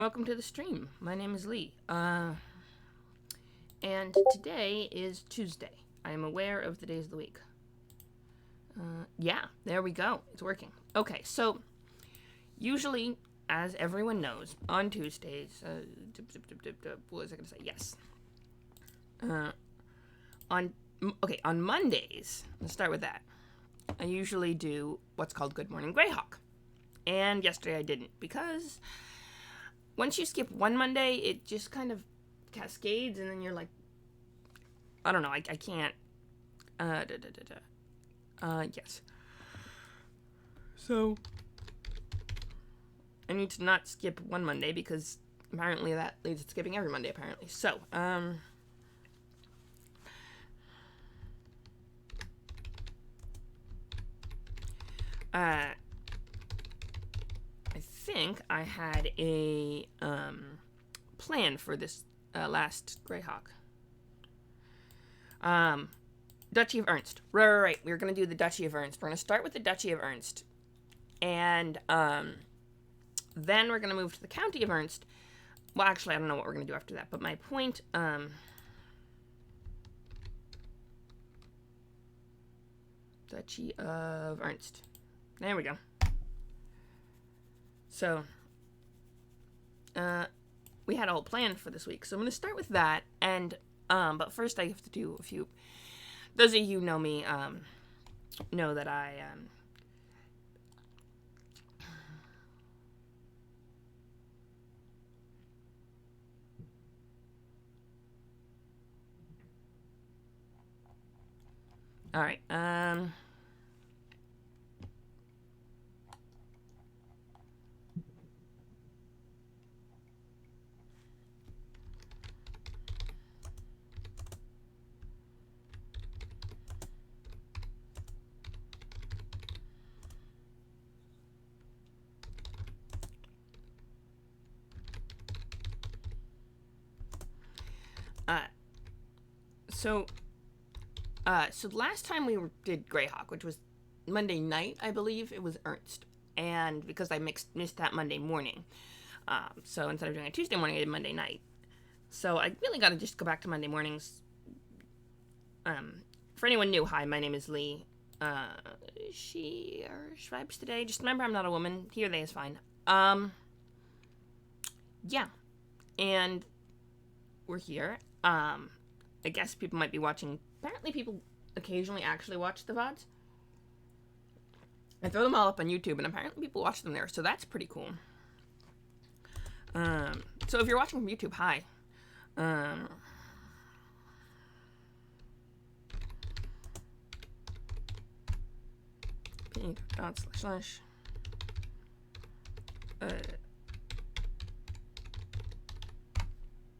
Welcome to the stream. My name is Lee. And today is Tuesday. I am aware of the days of the week. Yeah, there we go. It's working. Okay, so usually, as everyone knows, on Tuesdays, what was I going to say? Yes. On Mondays, let's start with that. I usually do what's called Good Morning Greyhawk. And yesterday I didn't because once you skip one Monday, it just kind of cascades, and then you're like, I don't know, I can't. Yes. So, I need to not skip one Monday because apparently that leads to skipping every Monday, apparently. So, I think I had a plan for this last Greyhawk. Duchy of Ernst. Right. We were going to do the Duchy of Ernst. We're going to start with the Duchy of Ernst. And then we're going to move to the County of Ernst. Well, actually, I don't know what we're going to do after that. But my point... Duchy of Ernst. There we go. So, we had a whole plan for this week. So I'm going to start with that. And, but first I have to do a few... Those of you who know me, know that I, Alright, so last time we did Greyhawk, which was Monday night, I believe, it was Ernst. And because I missed that Monday morning. So instead of doing a Tuesday morning, I did Monday night. So I really got to just go back to Monday mornings. For anyone new, hi, my name is Lee. She or Schweibs today. Just remember, I'm not a woman. He or they is fine. Yeah. And we're here. I guess people might be watching. Apparently people occasionally actually watch the VODs. I throw them all up on YouTube, and apparently people watch them there, so that's pretty cool. So if you're watching from YouTube, hi. //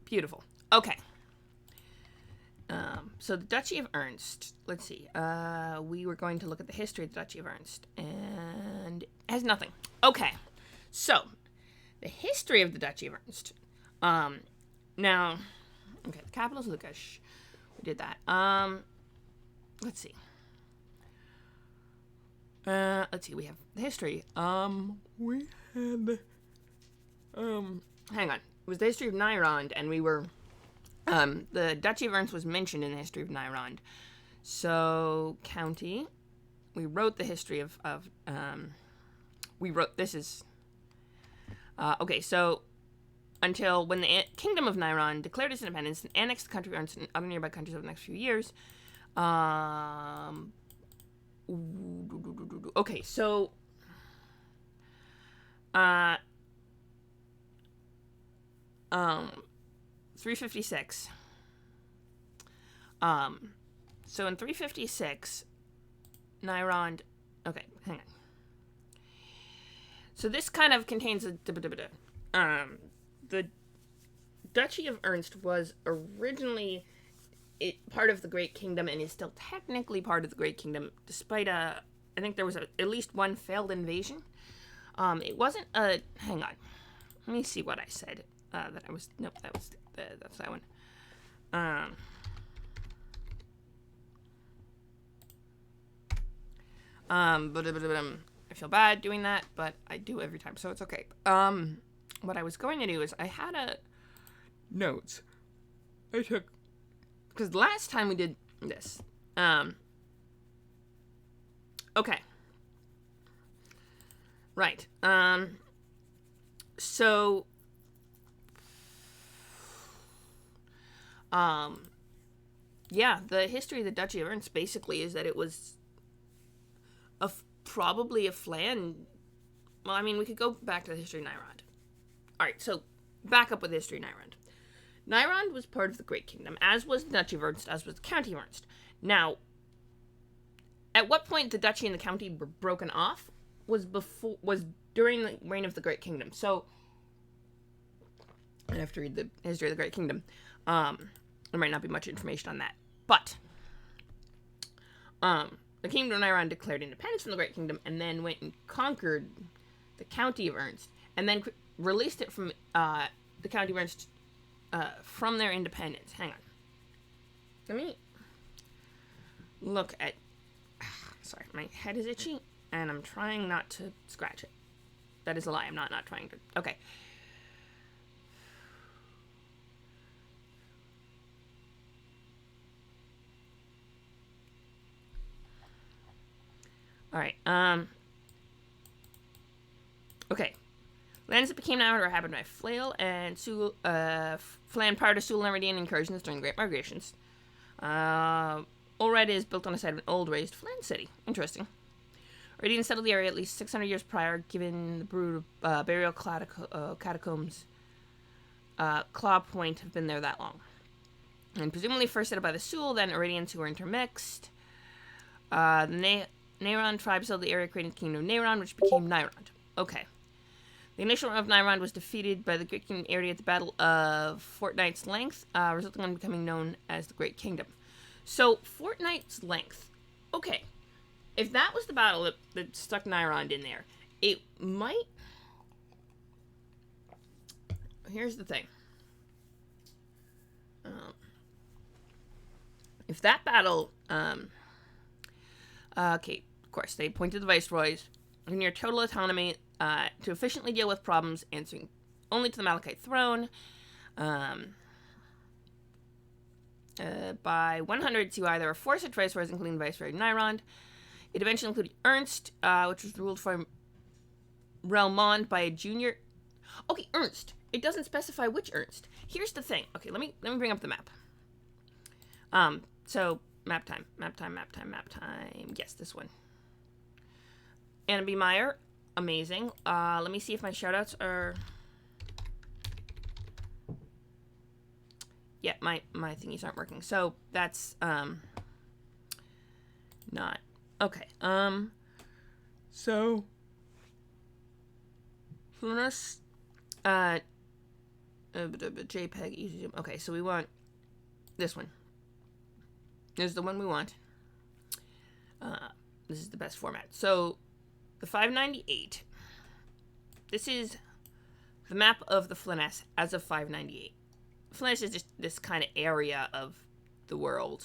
Beautiful. Okay. So the Duchy of Ernst. Let's see. We were going to look at the history of the Duchy of Ernst, and it has nothing. Okay. So the history of the Duchy of Ernst. Now, okay, the capital is Lukash. We did that. Let's see. We have the history. We had, hang on. It was the history of Nyrond, and we were, the Duchy of Ernst was mentioned in the history of Nyrond. So, county. We wrote the history of this is, okay, so, until when the Kingdom of Nyrond declared its independence and annexed the country of Ernst and other nearby countries over the next few years, okay, so 356. So in 356, Nyrond. Okay, hang on. So this kind of contains the Duchy of Ernst was originally part of the Great Kingdom and is still technically part of the Great Kingdom, despite I think there was at least one failed invasion. It wasn't a... Hang on. Let me see what I said. Nope, that's that one. I feel bad doing that, but I do every time, so it's okay. what I was going to do is I had a notes I took, because last time we did this, okay, right, so, yeah, the history of the Duchy of Ernst basically is that it was probably a flan. Well, I mean, we could go back to the history of Nyrond. Alright, so back up with the history of Nyrond. Nyrond was part of the Great Kingdom, as was the Duchy of Ernst, as was the County of Ernst. Now, at what point the Duchy and the County were broken off was during the reign of the Great Kingdom. So, I have to read the history of the Great Kingdom. There might not be much information on that. But, the Kingdom of Nyrond declared independence from the Great Kingdom and then went and conquered the County of Ernst and then released it from the County of Ernst from their independence. Hang on. Let me look at... Sorry, my head is itchy and I'm trying not to scratch it. That is a lie. I'm not trying to... Okay. Alright, okay. Lands that became Nyrond were inhabited by Flail and Flan prior to Sul and Meridian incursions during the Great Migrations. Ulred is built on the site of an old raised Flan city. Interesting. Meridian settled the area at least 600 years prior, given the brood burial catacombs. Claw Point have been there that long. And presumably first settled by the Sul, then Iridians who were intermixed. The Nayron tribe settled the area, creating the Kingdom of Nayron, which became Nyrond. Okay. The initial realm of Nyrond was defeated by the Great Kingdom area at the Battle of Fortnight's Length, resulting in becoming known as the Great Kingdom. So, Fortnight's Length. Okay. If that was the battle that stuck Nyrond in there, it might... Here's the thing. If that battle... okay, of course, they appointed the viceroys near total autonomy to efficiently deal with problems, answering only to the Malachite throne. By 100 CY, there were 4 such viceroys, including the Viceroy of Nyrond. It eventually included Ernst, which was ruled from Relmond by a junior... Okay, Ernst. It doesn't specify which Ernst. Here's the thing. Okay, let me bring up the map. So, map time. Yes, this one. Anna B. Meyer. Amazing. Let me see if my shoutouts are... Yeah, my thingies aren't working. So, that's, not... Okay, so... Fluminous, JPEG, easy zoom. Okay, so we want this one. This is the one we want. This is the best format. So, the 598. This is the map of the Flyness as of 598. Flyness is just this kind of area of the world.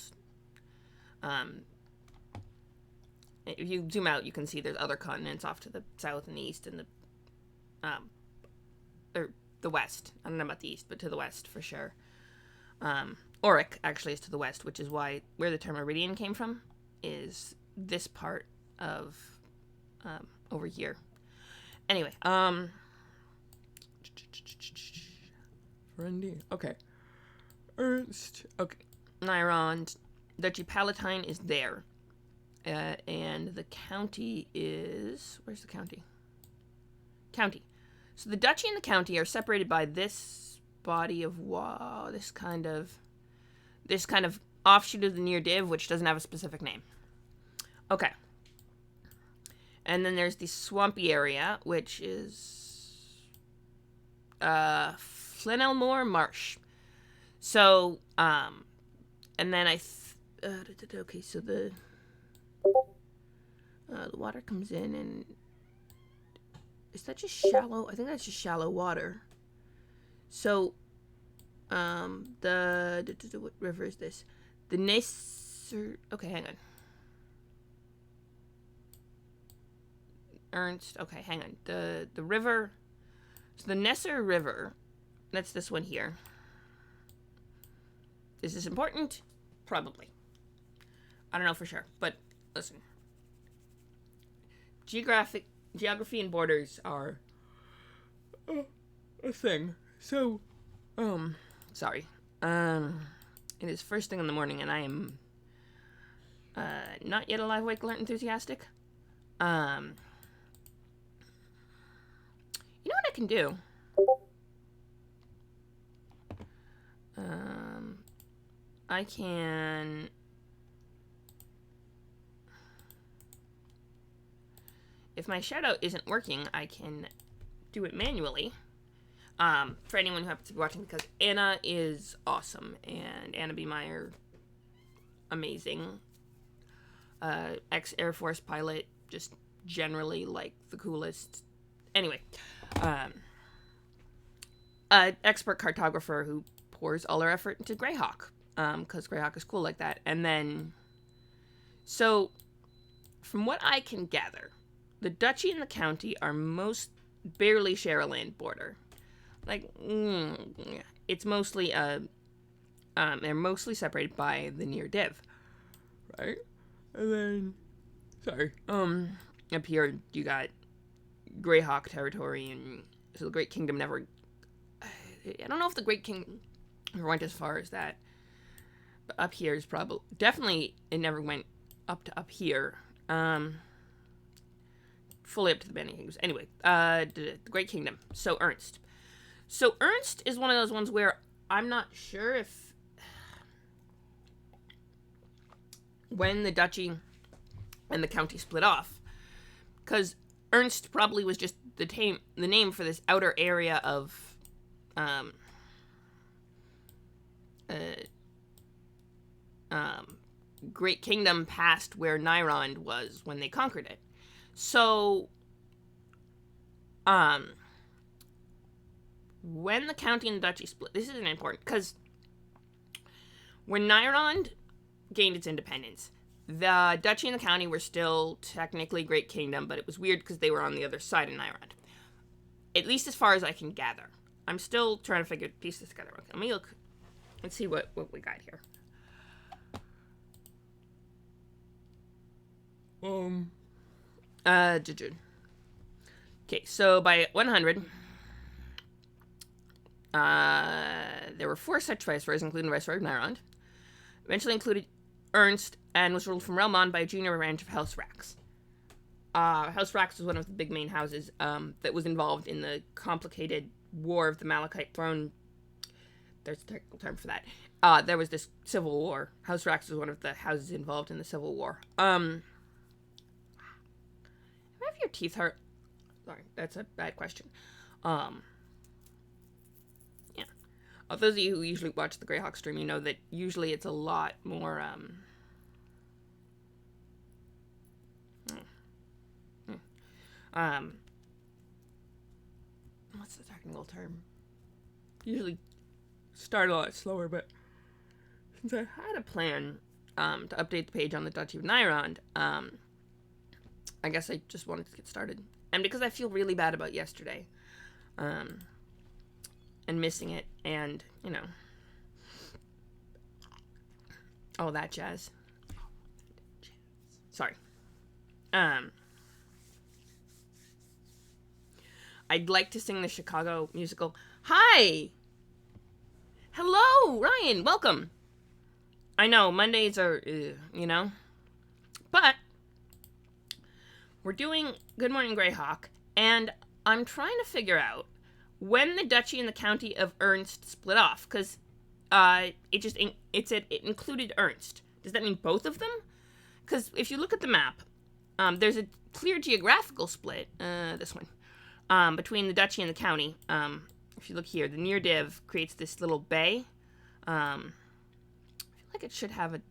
If you zoom out, you can see there's other continents off to the south and the east and or the west. I don't know about the east, but to the west for sure. Auric actually is to the west, which is why where the term Iridian came from is this part of over here. Anyway, Friendly. Okay. Ernst. Okay. Nyrond. Duchy Palatine is there. And the county is... Where's the county? County. So the duchy and the county are separated by this body of water. This kind of offshoot of the near div, which doesn't have a specific name. Okay. And then there's the swampy area, which is Flenelmore Marsh. So, and then okay, so the water comes in, and is that just shallow? I think that's just shallow water. So, what river is this? The Nesser. Okay, hang on. Ernst. Okay, hang on. The river So the Nesser River, that's this one here. Is this important? Probably. I don't know for sure, but listen. Geography and borders are a thing. So, sorry. It is first thing in the morning, and I am not yet alive, awake, alert, enthusiastic. You know what I can do? I can... If my shoutout isn't working, I can do it manually. For anyone who happens to be watching, because Anna is awesome, and Anna B. Meyer, amazing. Ex-Air Force pilot, just generally, like, the coolest. Anyway, expert cartographer who pours all her effort into Greyhawk, because Greyhawk is cool like that. And then, so, from what I can gather, the duchy and the county are barely share a land border. Like, it's mostly, they're mostly separated by the near div, right? And then, sorry, up here you got Greyhawk territory, and so the Great Kingdom never, I don't know if the Great Kingdom went as far as that, but up here is probably, definitely it never went up here, fully up to the Bending Kingdoms. Anyway, the Great Kingdom, so Ernst is one of those ones where I'm not sure if when the duchy and the county split off, because Ernst probably was just the name for this outer area of Great Kingdom past where Nyrond was when they conquered it. So when the county and the duchy split, this is important, because when Nyrond gained its independence, the duchy and the county were still technically Great Kingdom, but it was weird because they were on the other side of Nyrond. At least as far as I can gather. I'm still trying to piece this together. Let me look. Let's see what we got here. Okay, so by 100, there were 4 such viceroys, including the Viceroy of Nyrond. Eventually included Ernst, and was ruled from Relmond by a junior branch of House Rax. House Rax was one of the big main houses that was involved in the complicated War of the Malachite Throne. There's a technical term for that. There was this civil war. House Rax was one of the houses involved in the Civil War. Have your teeth hurt? Sorry, that's a bad question. Yeah. Those of you who usually watch the Greyhawk stream, you know that usually it's a lot more, what's the technical term? Usually start a lot slower, but since I had a plan, to update the page on the Duchy of Nyrond, I guess I just wanted to get started. And because I feel really bad about yesterday, and missing it, and, you know, all that jazz. Sorry. I'd like to sing the Chicago musical. Hi! Hello, Ryan, welcome. I know, Mondays are, you know, but we're doing Good Morning Greyhawk, and I'm trying to figure out when the Duchy and the County of Ernst split off, because it included Ernst. Does that mean both of them? Because if you look at the map, there's a clear geographical split, this one, between the Duchy and the County. If you look here, the near div creates this little bay. I feel like it should have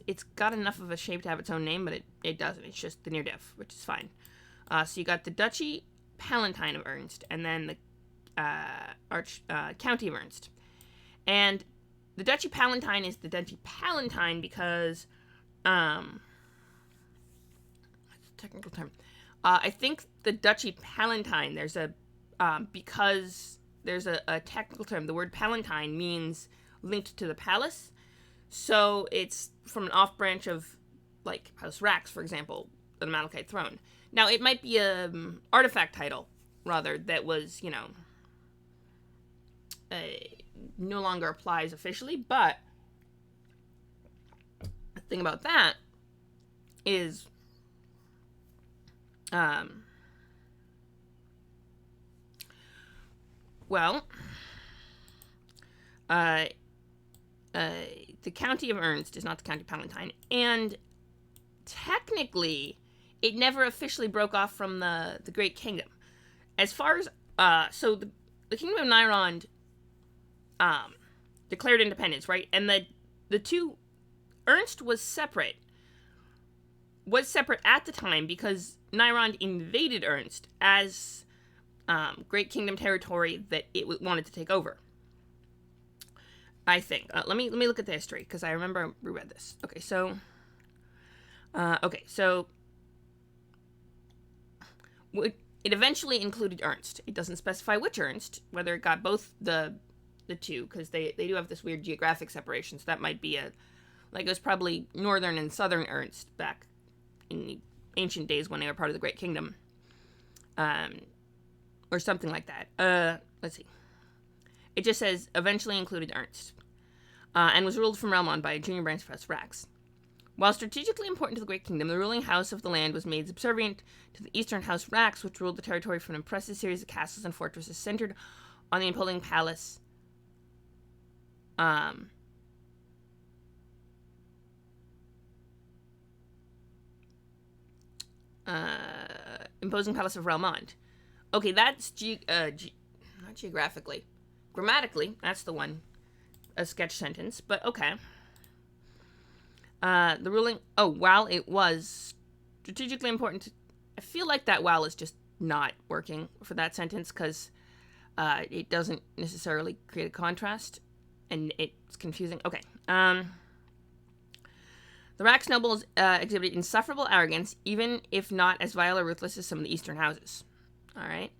it's got enough of a shape to have its own name, but it doesn't. It's just the near div, which is fine. So you got the Duchy Palatine of Ernst, and then the County of Ernst. And the Duchy Palatine is the Duchy Palatine because, what's the technical term? I think the Duchy Palatine, there's a because there's a technical term. The word palatine means linked to the palace. So it's from an off branch of, like, House Rax, for example, the Malachite throne. Now, it might be a artifact title, rather, that was, no longer applies officially, but the thing about that is, the county of Ernst is not the county Palatine, and technically, it never officially broke off from the Great Kingdom. As far as, so the Kingdom of Nyrond, declared independence, right? And the two, Ernst was separate at the time because Nyrond invaded Ernst as Great Kingdom territory that it wanted to take over. I think. Let me look at the history because I remember I reread this. Okay, so it eventually included Ernst. It doesn't specify which Ernst, whether it got both the two, because they do have this weird geographic separation. So that might be it was probably northern and southern Ernst back in the ancient days when they were part of the Great Kingdom, or something like that. Let's see. It just says eventually included Ernst, and was ruled from Relmond by a junior branch of House Rax. While strategically important to the Great Kingdom, the ruling house of the land was made subservient to the Eastern House Rax, which ruled the territory from an impressive series of castles and fortresses centered on the imposing palace. Imposing palace of Relmond. Okay, that's not geographically. Grammatically, that's the one. A sketch sentence, but okay. The ruling... Oh, while it was strategically important... I feel like that while is just not working for that sentence, because it doesn't necessarily create a contrast, and it's confusing. Okay. The Rax nobles exhibited insufferable arrogance, even if not as vile or ruthless as some of the eastern houses. Alright.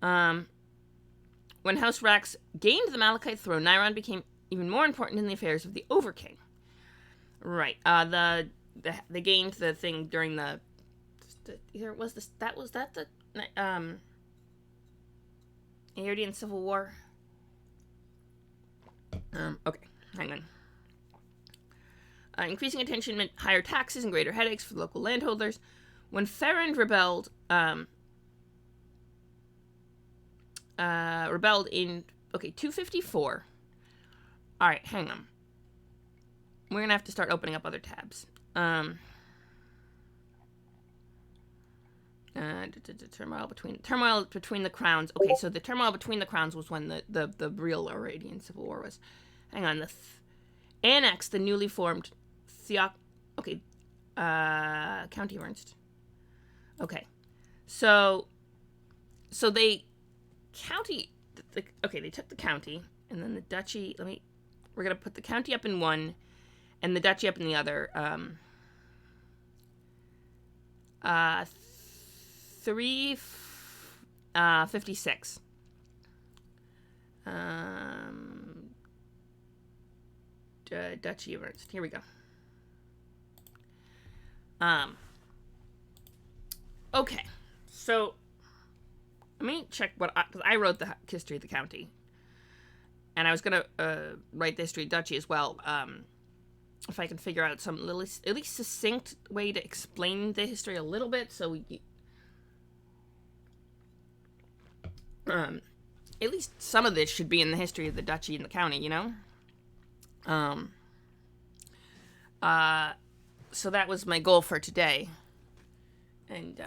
When House Rax gained the Malachite throne, Nyrond became even more important in the affairs of the Overking. Right. They gained the thing during the Eardian Civil War. Okay, hang on. Increasing attention meant higher taxes and greater headaches for the local landholders. When Ferrand rebelled in 254. All right, hang on. We're gonna have to start opening up other tabs. Turmoil between the crowns. Okay, so the turmoil between the crowns was when the real Eardian Civil War was. Hang on, annexed the newly formed County of Ernst. Okay, so they they took the county, and then the duchy. We're gonna put the county up in one, and the duchy up in the other. 356. Duchy of Ernst. Here we go. Okay, so let me check because I wrote the history of the county, and I was gonna write the history of duchy as well. If I can figure out some at least succinct way to explain the history a little bit, so at least some of this should be in the history of the duchy and the county, you know? So that was my goal for today. And,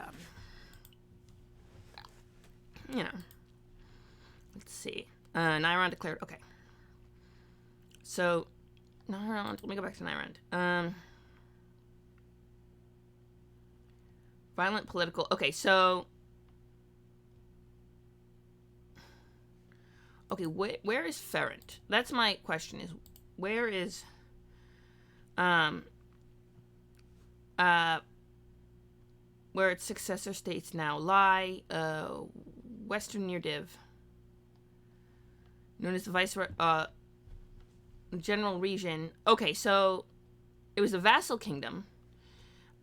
let's see. Nyrond declared, okay. So, Nyrond, let me go back to Nyrond. Violent political, okay, so... Okay, where is Ferrand? That's my question, is where is... where its successor states now lie, western near Div. Known as the general region. Okay, so it was a vassal kingdom.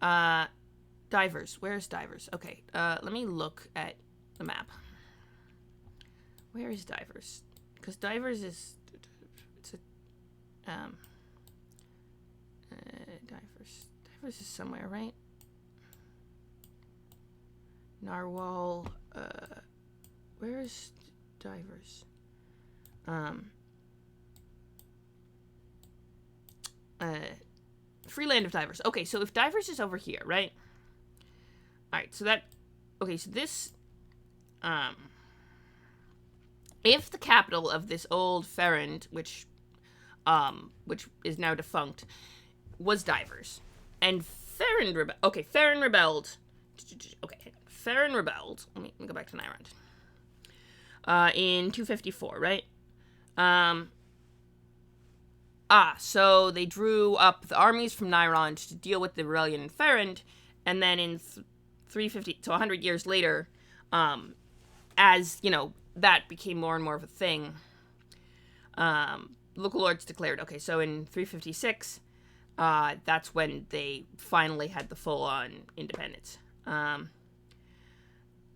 Divers. Where's Divers? Okay, let me look at the map. Where is Divers? Because Divers is... It's a... Divers. Divers is somewhere, right? Narwhal. Where is Divers? Free land of Divers. Okay, so if Divers is over here, right? Alright, so that... Okay, so this... If the capital of this old Ferrand, which is now defunct, was Divers, and Ferrand rebelled... Okay, Ferrand rebelled... Okay, Ferrand rebelled... Let me go back to Nyrond. In 254, right? So they drew up the armies from Nyrond to deal with the rebellion in Ferrand, and then in 350, so 100 years later, as, you know, that became more and more of a thing, local lords declared, okay, so in 356, that's when they finally had the full-on independence.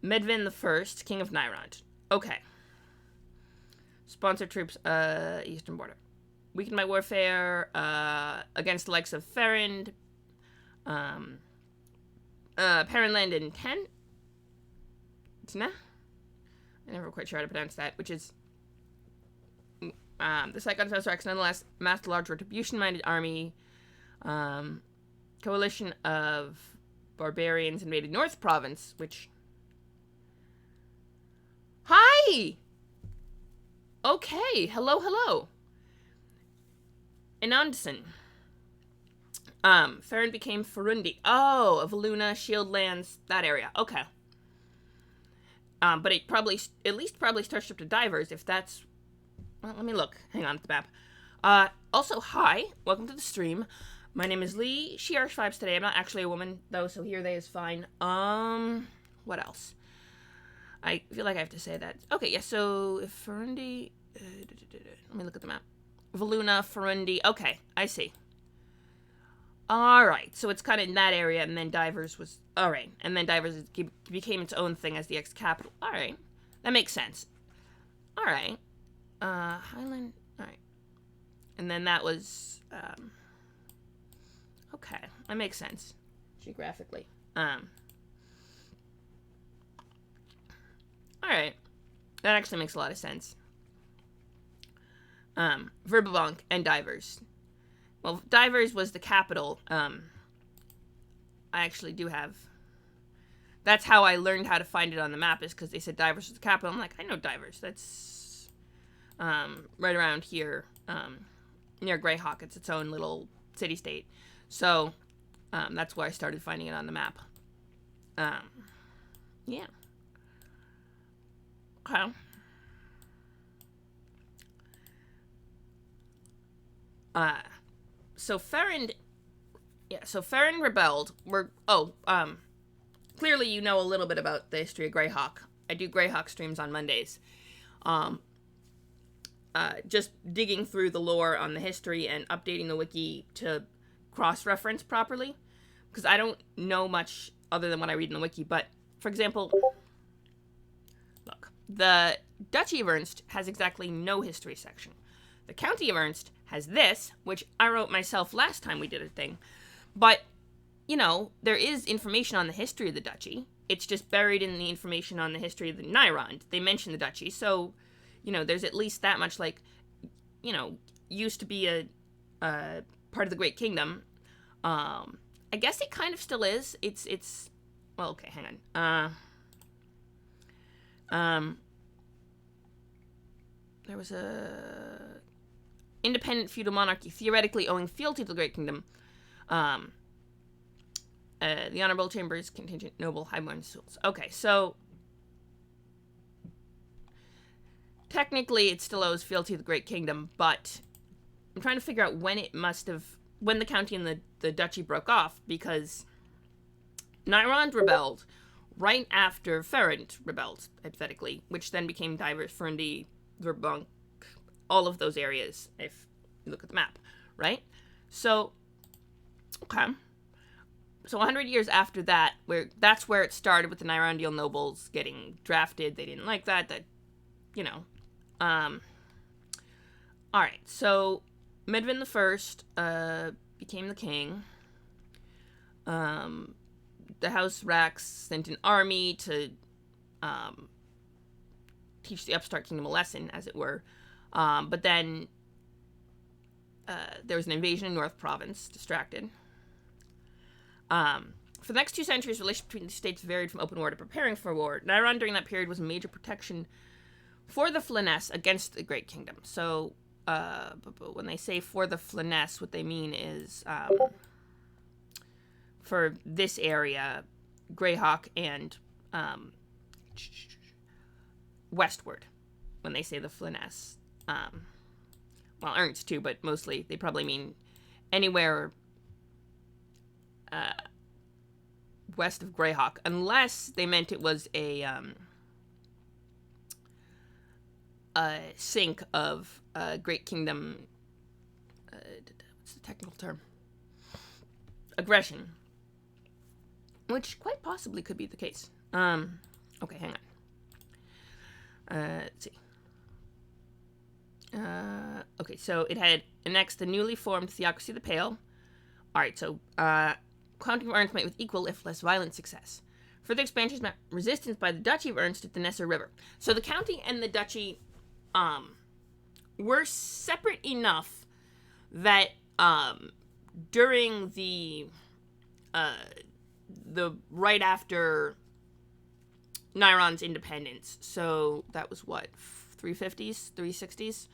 Medvin I, King of Nyrond. Okay. Sponsor troops, eastern border. Weakened by warfare, against the likes of Ferrand, Perrinland in 10? Tna? I'm never quite sure how to pronounce that, which is... the Saigon Rex nonetheless massed a large retribution-minded army. Coalition of barbarians invaded North Province, which... Hi! Okay, hello. Inandsen. Ferrand became Farundi. Oh, Valuna, Shieldlands, that area. Okay. But it probably, at least probably starts up to Divers, if that's... Well, let me look. Hang on at the map. Also, hi. Welcome to the stream. My name is Lee. She Vibes today. I'm not actually a woman, though, so here they is fine. What else? I feel like I have to say that. Okay, yeah, so if Farundi... let me look at the map. Valuna, Farundi. Okay, I see. Alright, so it's kind of in that area, and then Divers was... Alright, and then Divers became its own thing as the ex-capital. Alright, that makes sense. Alright. Highland... Alright. And then that was... Okay, that makes sense. Geographically. Alright. That actually makes a lot of sense. Verbabank and Divers. Well, Divers was the capital. I actually do have... That's how I learned how to find it on the map, is because they said Divers was the capital. I'm like, I know Divers. That's right around here, near Greyhawk. It's its own little city-state. So, that's where I started finding it on the map. Yeah. Okay. So Ferrand... Yeah, so Ferrand rebelled. Clearly you know a little bit about the history of Greyhawk. I do Greyhawk streams on Mondays. Just digging through the lore on the history and updating the wiki to cross-reference properly. Because I don't know much other than what I read in the wiki. But, for example... Look. The Duchy of Ernst has exactly no history section. The County of Ernst has this, which I wrote myself last time we did a thing. But, you know, there is information on the history of the duchy. It's just buried in the information on the history of the Nyrond. They mention the duchy, so, you know, there's at least that much, like, you know, used to be a part of the Great Kingdom. I guess it kind of still is. It's, well, okay, hang on. There was a independent feudal monarchy, theoretically owing fealty to the Great Kingdom. The Honorable Chambers, contingent, noble, highborn souls. Okay, so... Technically, it still owes fealty to the Great Kingdom, but... I'm trying to figure out when it must have... When the county and the duchy broke off, because... Nyrond rebelled right after Ferrand rebelled, hypothetically, which then became Divers, Ferndi, Verbunk, all of those areas, if you look at the map, right? So, okay. So 100 years after that, that's where it started with the Nyrandial nobles getting drafted. They didn't like that, you know. Alright, so Medvin the First became the king. The House Rax sent an army to teach the upstart kingdom a lesson, as it were. But then there was an invasion in North Province, distracted. For the next 2 centuries, relations between the states varied from open war to preparing for war. Nairon during that period was a major protection for the Flanaess against the Great Kingdom. So, but when they say for the Flanaess, what they mean is for this area, Greyhawk and westward, when they say the Flanaess. Well, Ernst too, but mostly they probably mean anywhere west of Greyhawk, unless they meant it was a sink of Great Kingdom. What's the technical term? Aggression, which quite possibly could be the case. Okay, hang on. Let's see. Okay, so it had annexed the newly formed Theocracy of the Pale. Alright, so counting of Ernst might with equal, if less violent, success. Further expansions met resistance by the Duchy of Ernst at the Nesser River. So the county and the duchy were separate enough that during the right after Nairon's independence, so that was what, 350s, 360s?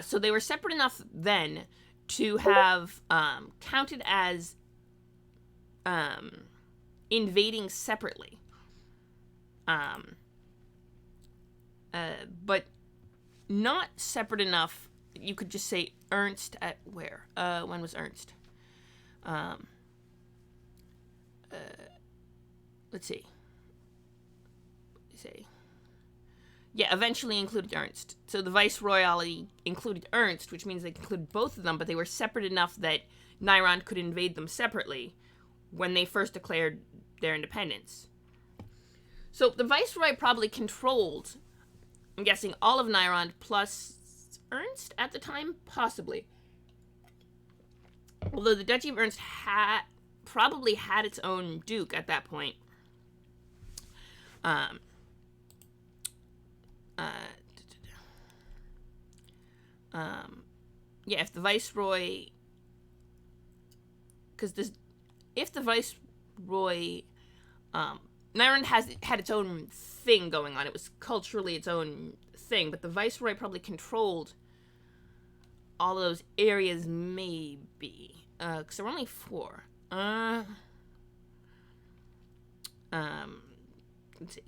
So they were separate enough then to have counted as invading separately. But not separate enough that you could just say Ernst at where? When was Ernst? Let's see. Yeah, eventually included Ernst. So the Viceroyalty included Ernst, which means they included both of them, but they were separate enough that Nairon could invade them separately when they first declared their independence. So the Viceroy probably controlled, I'm guessing, all of Nairon plus Ernst at the time? Possibly. Although the Duchy of Ernst probably had its own duke at that point. Yeah, if the Viceroy... Because if the Viceroy... Nairon had its own thing going on. It was culturally its own thing, but the Viceroy probably controlled all of those areas, maybe. Because there were only 4. Let's see.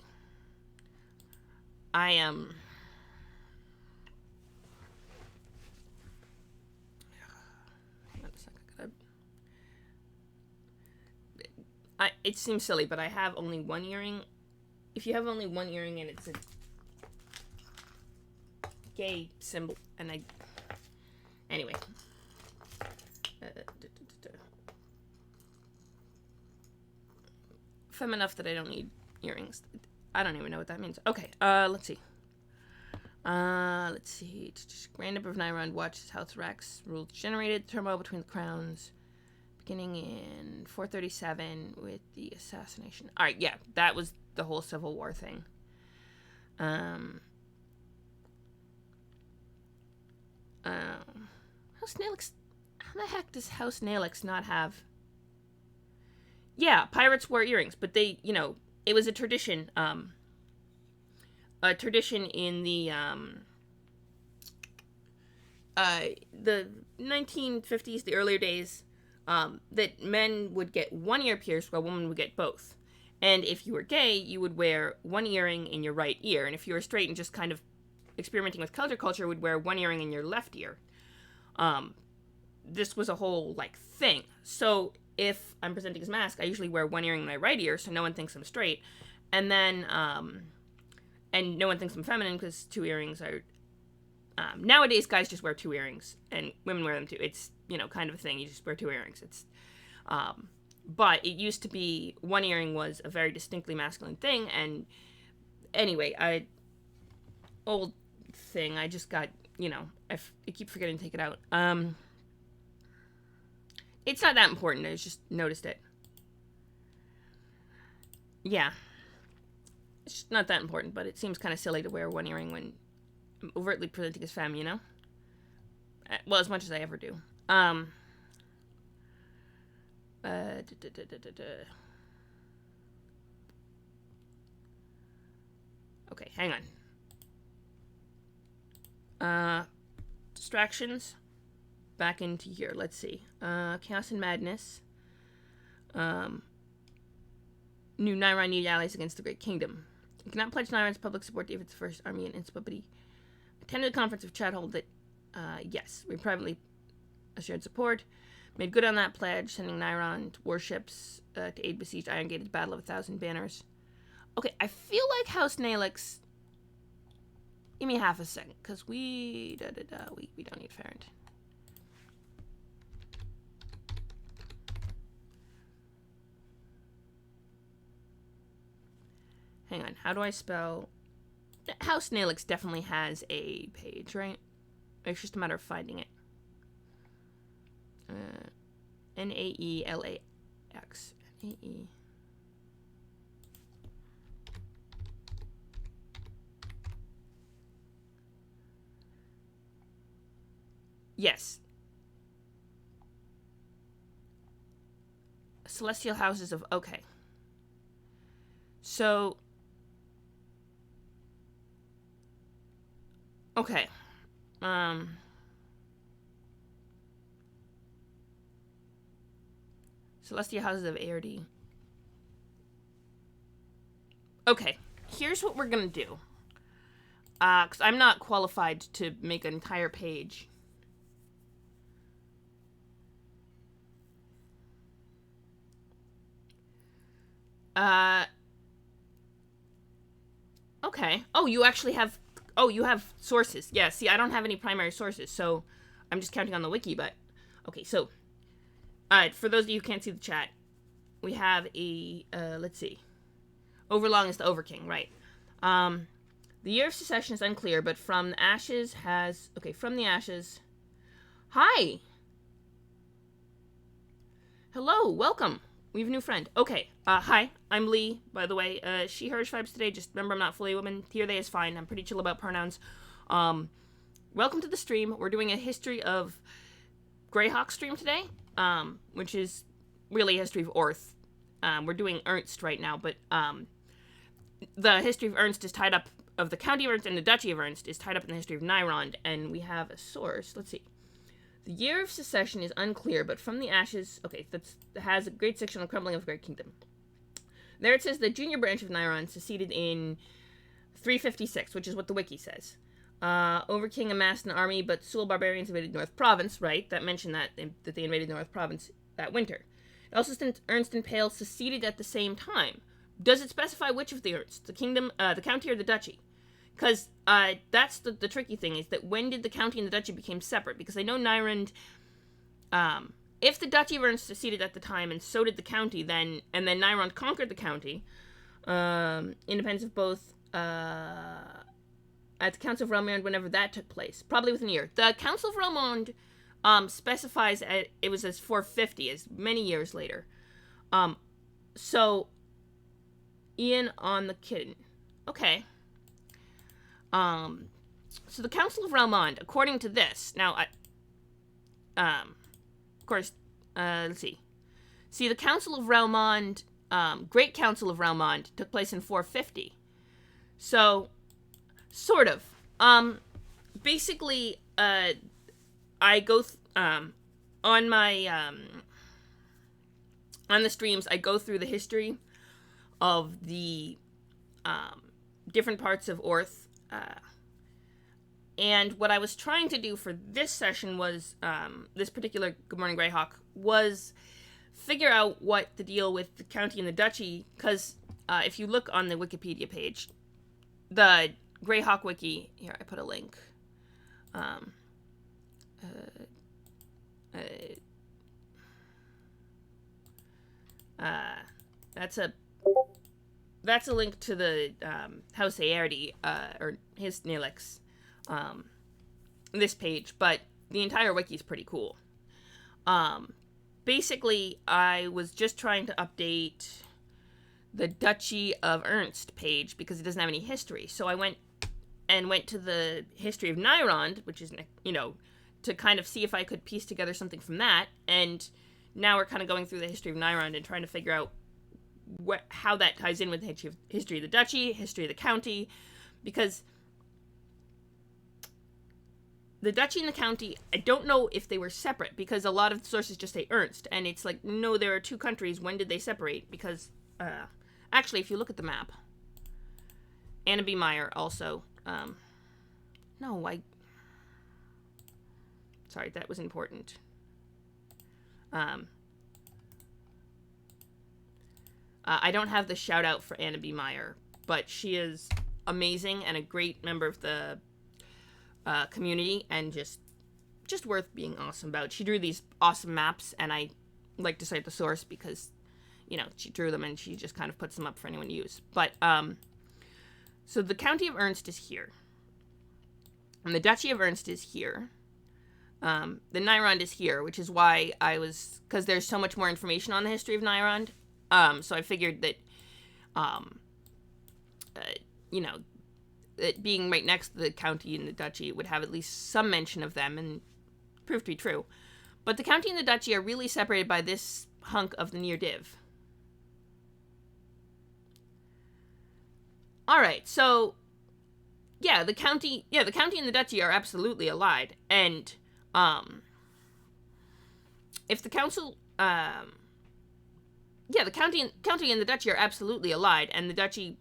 I am... it seems silly, but I have only one earring. If you have only one earring and it's a gay symbol, and anyway. If I'm enough that I don't need earrings. I don't even know what that means. Okay, let's see. Grand Emperor of Nairon watched House Rax rules generated turmoil between the crowns, beginning in 437 with the assassination. All right, yeah, that was the whole Civil War thing. House Naelix. How the heck does House Naelix not have? Yeah, pirates wore earrings, but they, it was a tradition. A tradition in the 1950s, the earlier days, that men would get one ear pierced while women would get both. And if you were gay, you would wear one earring in your right ear. And if you were straight and just kind of experimenting with counterculture, would wear one earring in your left ear. This was a whole, thing. So if I'm presenting as mask, I usually wear one earring in my right ear so no one thinks I'm straight. And then, and no one thinks I'm feminine because 2 earrings are, nowadays guys just wear 2 earrings and women wear them too. It's, kind of a thing. You just wear 2 earrings. It's, but it used to be 1 earring was a very distinctly masculine thing. And anyway, old thing, I just got, I keep forgetting to take it out. It's not that important. I just noticed it. Yeah. It's not that important, but it seems kind of silly to wear 1 earring when I'm overtly presenting as femme, Well, as much as I ever do. Okay, hang on. Distractions. Back into here. Let's see. Chaos and Madness. New Nairon needed allies against the Great Kingdom. You cannot pledge Nairon's public support to David's first army in Innsbruck, but he attended a conference of Chadhold that, yes, we privately assured support. Made good on that pledge, sending Nairon warships to aid besieged Iron Gate at the Battle of 1,000 Banners. Okay, I feel like House Nalix. Give me half a second, because we don't need Farrand. Hang on, how do I spell... House Nalix definitely has a page, right? It's just a matter of finding it. Naelax. Nae. Yes. Celestial Houses of... Okay. So... Okay. Celestial Houses of Aerdy. Okay. Here's what we're gonna do. Because I'm not qualified to make an entire page. Okay. Oh, you actually have... Oh, you have sources. Yeah, see, I don't have any primary sources, so I'm just counting on the wiki, but... Okay, so... for those of you who can't see the chat, we have a... let's see. Overlong is the Overking, right. The year of secession is unclear, but From the Ashes has... Okay, From the Ashes... Hi! Hello, welcome. We have a new friend. Okay, hi, I'm Lee, by the way. She, her vibes today. Just remember, I'm not fully a woman. Here, they is fine. I'm pretty chill about pronouns. Welcome to the stream. We're doing a history of Greyhawk stream today, which is really a history of Orth. We're doing Ernst right now, but the history of Ernst is tied up, of the county of Ernst and the duchy of Ernst is tied up in the history of Nairon, and we have a source. Let's see. The year of secession is unclear, but From the Ashes... Okay, that has a great section on the crumbling of the Great Kingdom. There it says the junior branch of Nairon seceded in 356, which is what the wiki says. Overking amassed an army, but Sul barbarians invaded North Province, right? That mentioned that they invaded North Province that winter. It also says Ernst and Pale seceded at the same time. Does it specify which of the Ernsts? The kingdom, the county, or the duchy? Because that's the tricky thing, is that when did the county and the duchy become separate? Because I know Nairon, if the duchy of Ernst seceded at the time, and so did the county, then Nairon conquered the county, independence of both, at the Council of Relmond, whenever that took place, probably within a year. The Council of Relmond, specifies it was as 450, as many years later. So, Ian on the Kitten. Okay. So the Council of Relmond, according to this, now, of course, let's see. See, the Council of Relmond, Great Council of Relmond, took place in 450. So, sort of. Basically, I go, on my, on the streams, I go through the history of the, different parts of Orth. And what I was trying to do for this session was, this particular Good Morning Greyhawk, was figure out what the deal with the county and the duchy, because if you look on the Wikipedia page, the Greyhawk wiki, here I put a link. That's a link to the House Aerdi, or his Nilix, this page, but the entire wiki is pretty cool. Basically, I was just trying to update the Duchy of Ernst page because it doesn't have any history. So I went to the history of Nyrond, which is, to kind of see if I could piece together something from that. And now we're kind of going through the history of Nyrond and trying to figure out how that ties in with the history of the duchy, history of the county, because the duchy and the county, I don't know if they were separate, because a lot of sources just say Ernst, and it's like, no, there are two countries. When did they separate? Because, actually, if you look at the map, Anna B. Meyer also, sorry, that was important. I don't have the shout out for Anna B. Meyer, but she is amazing and a great member of the community, and just worth being awesome about. She drew these awesome maps, and I like to cite the source because, she drew them and she just kind of puts them up for anyone to use. But, so the County of Ernst is here. And the Duchy of Ernst is here. The Nyrond is here, which is why because there's so much more information on the history of Nyrond. So I figured that, it being right next to the county and the duchy would have at least some mention of them, and proved to be true. But the county and the duchy are really separated by this hunk of the near div. Alright, so, the county and the duchy are absolutely allied, and, if the council, the county and the duchy are absolutely allied, and the duchy,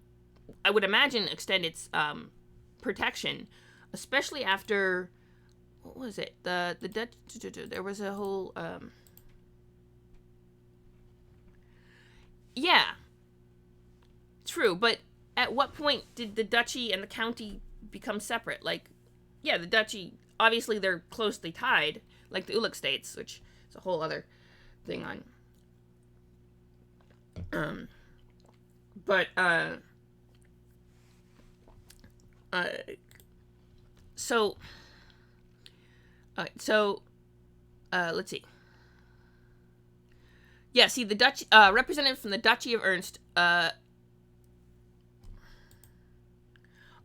I would imagine, extend its protection, especially after, what was it? The Dutch, there was a whole, true, but at what point did the duchy and the county become separate? Like, the duchy, obviously they're closely tied, like the Ulick states, which is a whole other thing on. Let's see. Yeah, see, the Dutch, representative from the Duchy of Ernst,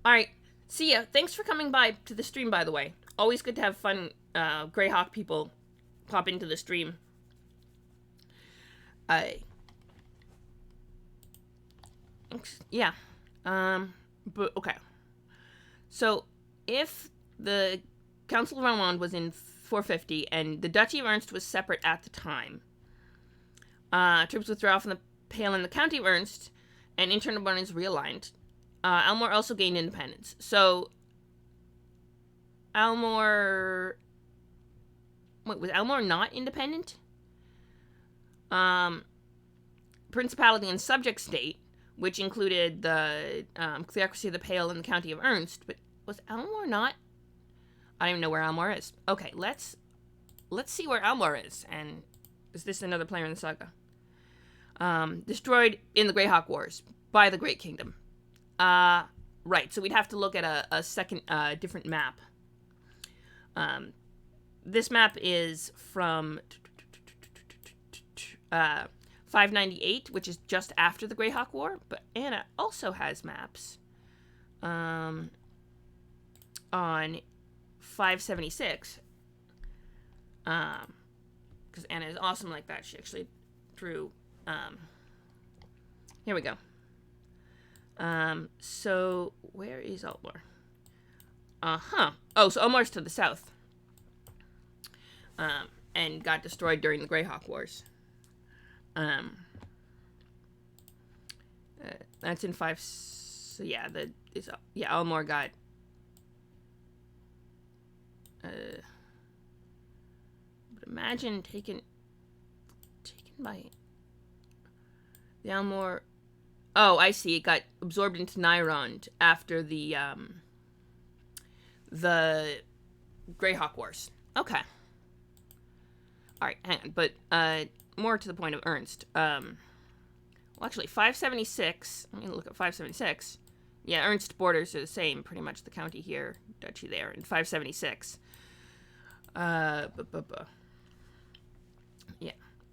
alright, see ya. Thanks for coming by to the stream, by the way. Always good to have fun, Greyhawk people pop into the stream. But, okay. So, if the Council of Romand was in 450, and the Duchy of Ernst was separate at the time, troops withdraw from the Pale in the County of Ernst, and internal borders realigned. Elmore also gained independence. So, was Elmore not independent? Principality and subject state, which included the Theocracy of the Pale in the County of Ernst, but was Elmore not? I don't even know where Elmore is. Okay, let's see where Elmore is, and is this another player in the saga? Destroyed in the Greyhawk Wars by the Great Kingdom. Right, so we'd have to look at a second, different map. This map is from 598, which is just after the Greyhawk War, but Anna also has maps on 576, because Anna is awesome like that. She actually drew, here we go. So where is Elmore? Oh, so Elmore's to the south, and got destroyed during the Greyhawk Wars. That's in 5, so Elmore got, but imagine taken happened by the Almor? Oh, I see. It got absorbed into Nyrond after the Greyhawk Wars. Okay. All right, hang on. But more to the point of Ernst. Well, actually, 576. Let me look at 576. Yeah, Ernst borders are the same, pretty much the county here, duchy there, in 576. Yeah.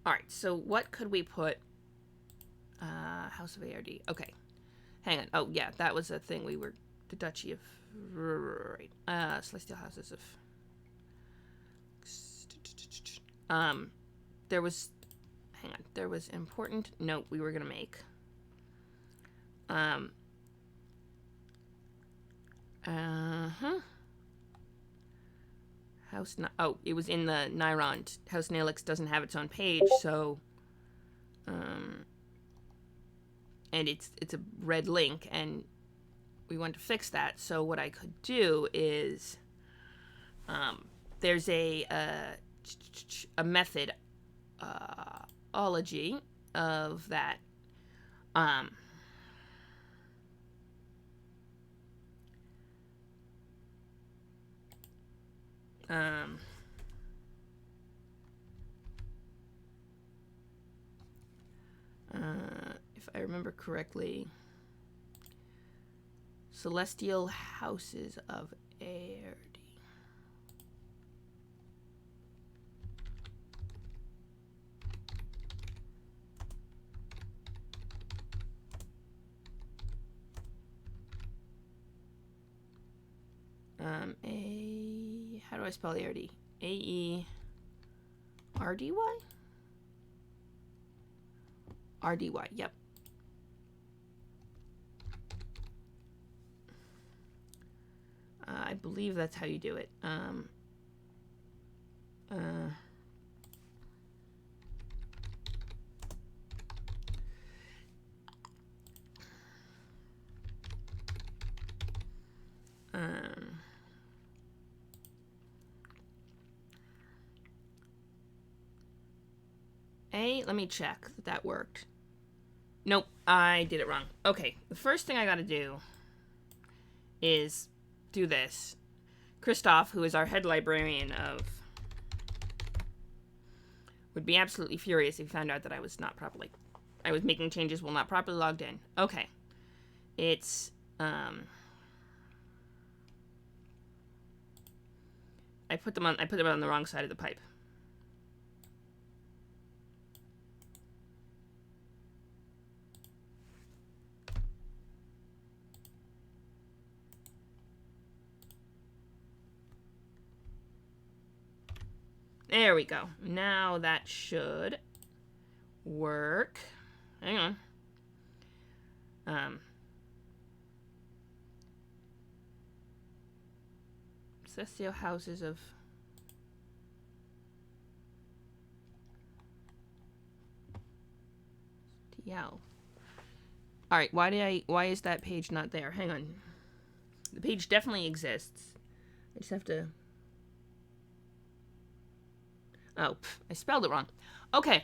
All right. So what could we put? House of ARD. Okay. Hang on. Oh, yeah, that was a thing we were... The Duchy of... Right. Celestial Houses of... There was... Hang on. There was important note we were going to make. House... Oh, it was in the Nyrond. House Nalix doesn't have its own page, so... And it's a red link, and we want to fix that. So what I could do is, there's a method, ology of that. If I remember correctly, Celestial Houses of Aird. How do I spell Aerdy? A-E-R-D-Y? R-D-Y, yep. I believe that's how you do it. Let me check that that worked. Nope, I did it wrong. Okay, the first thing I gotta do is do this. Christoph, who is our head librarian of... would be absolutely furious if he found out that I was not properly... I was making changes while not properly logged in. Okay. It's, I put them on the wrong side of the pipe. There we go. Now that should work. Hang on. Celestial Houses of... TL. Alright, why is that page not there? Hang on. The page definitely exists. I just have to... Oh, I spelled it wrong. Okay.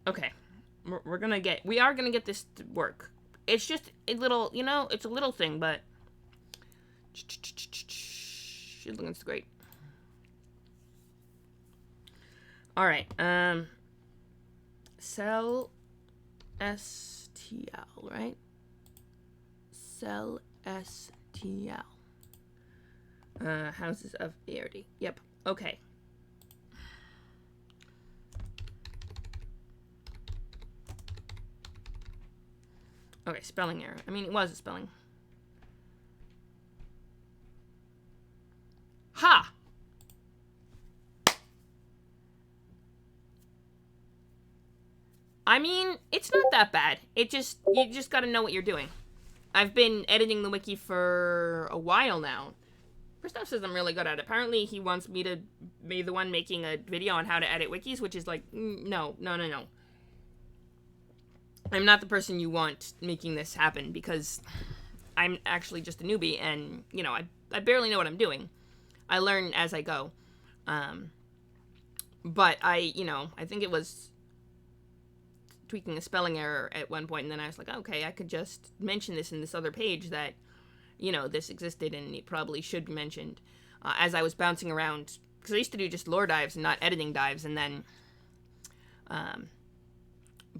Okay. We are gonna get this to work. It's just a little, it's a little thing, but... It looks great. Alright, Cell STL, right? Cell STL. Houses of Airdy. Yep. Okay. Okay, spelling error. I mean, it was a spelling. Ha! I mean, it's not that bad. You just gotta know what you're doing. I've been editing the wiki for a while now. Christoph says I'm really good at it. Apparently, he wants me to be the one making a video on how to edit wikis, which is like, no. I'm not the person you want making this happen, because I'm actually just a newbie, and, I barely know what I'm doing. I learn as I go. But I think it was tweaking a spelling error at one point, and then I was like, okay, I could just mention this in this other page that, this existed and it probably should be mentioned. As I was bouncing around, because I used to do just lore dives and not editing dives, and then,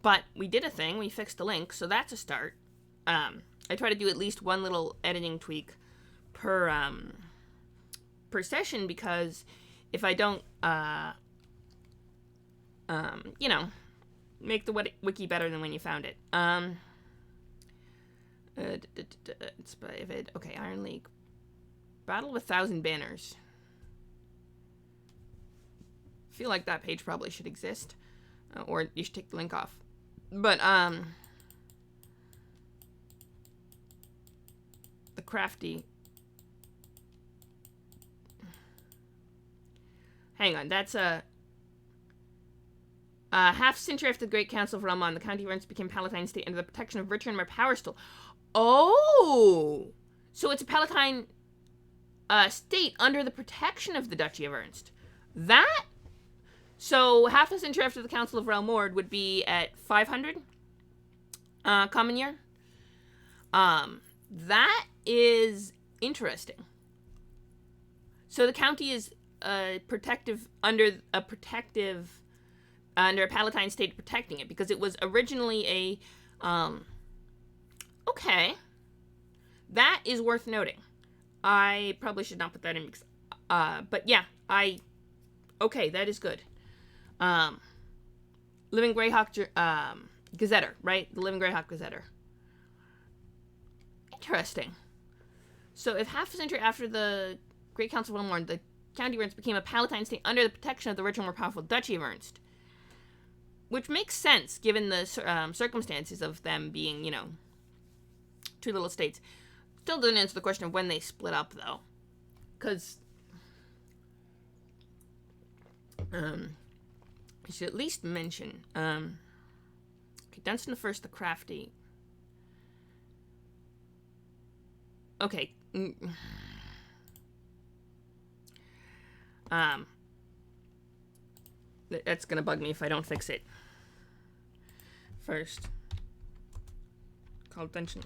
but we did a thing, we fixed the link, so that's a start. I try to do at least one little editing tweak per session, because if I don't, make the wiki better than when you found it. It's private. Okay, Iron League. Battle with 1,000 Banners. I feel like that page probably should exist. Or you should take the link off. But, the crafty. Hang on, that's a... half a century after the Great Council of Realmon, the County of Ernst became Palatine State under the protection of Richard and Power Stool. Oh! So it's a Palatine state under the protection of the Duchy of Ernst. That? So half a century after the Council of Realmord would be at 500 common year. That is interesting. So the county is under a Palatine state protecting it, because it was originally a, okay. That is worth noting. I probably should not put that in, because, but yeah, okay, that is good. Living Greyhawk, Gazetter, right? The Living Greyhawk Gazetter. Interesting. So if half a century after the Great Council of Realmord, the County of Ernst became a Palatine state under the protection of the richer, more powerful Duchy of Ernst. Which makes sense, given the circumstances of them being, two little states. Still doesn't answer the question of when they split up, though. Because, I should at least mention, okay, Dunstan the First, the Crafty. Okay. That's gonna bug me if I don't fix it. First. Call attention.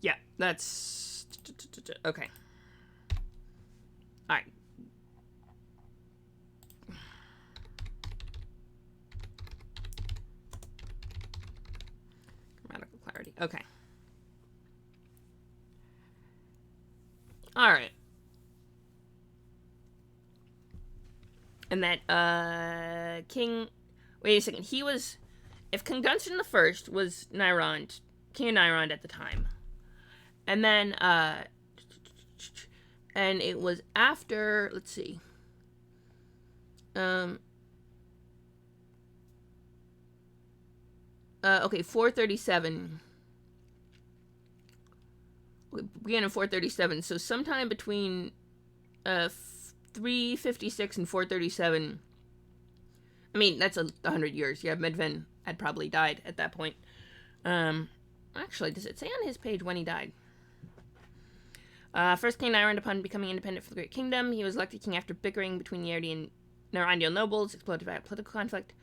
Yeah, that's... Okay. Alright. Grammatical clarity. Okay. Alright. And that, King... Wait a second. He was... If King Dunstan the First was Nyrond, King of Nyrond at the time. And then, and it was after... Let's see. Okay, 437... began in 437, so sometime between 356 and 437. I mean, that's 100 years. Yeah, Medvin had probably died at that point. Actually, does it say on his page when he died? First King Nyrond, upon becoming independent for the Great Kingdom, he was elected king after bickering between the Erdi and Narandial nobles, exploded by a political conflict.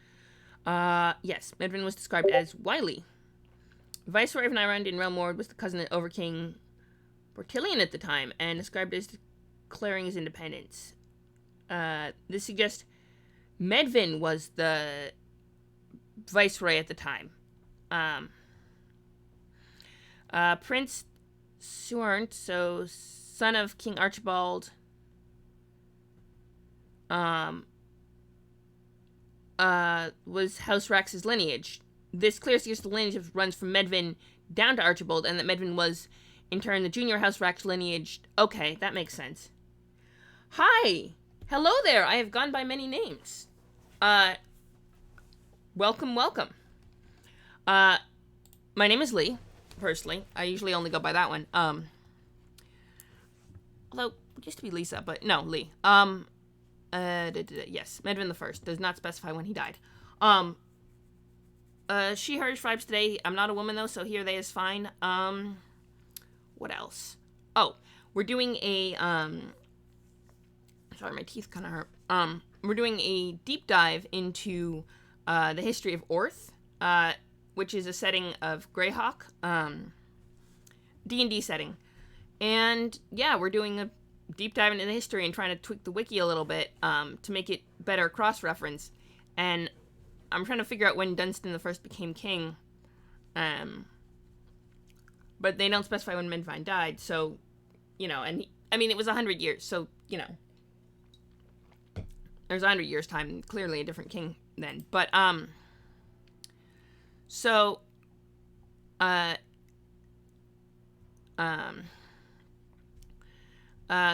Yes, Medvin was described as wily. Viceroy of Nyrond in Realmord was the cousin of Overking Portillion at the time, and described as declaring his independence. This suggests Medvin was the viceroy at the time. Prince Suarnt, so son of King Archibald, was House Rax's lineage. This clearly suggests the lineage runs from Medvin down to Archibald, and that Medvin was, in turn, the junior House Rax lineage. Okay, that makes sense. Hi! Hello there! I have gone by many names. Welcome, welcome. My name is Lee, personally. I usually only go by that one. Although, it used to be Lisa, but no, Lee. Yes, Medvin the First. Does not specify when he died. She, her tribes today. I'm not a woman, though, so here they is fine. what else? Oh, we're doing a, sorry, my teeth kind of hurt. We're doing a deep dive into the history of Orth, which is a setting of Greyhawk, D&D setting. And yeah, we're doing a deep dive into the history and trying to tweak the wiki a little bit to make it better cross-reference. And I'm trying to figure out when Dunstan the First became king. But they don't specify when Medvine died, so, you know, and it was 100 years, so, you know, there's 100 years time, clearly a different king then, but, so,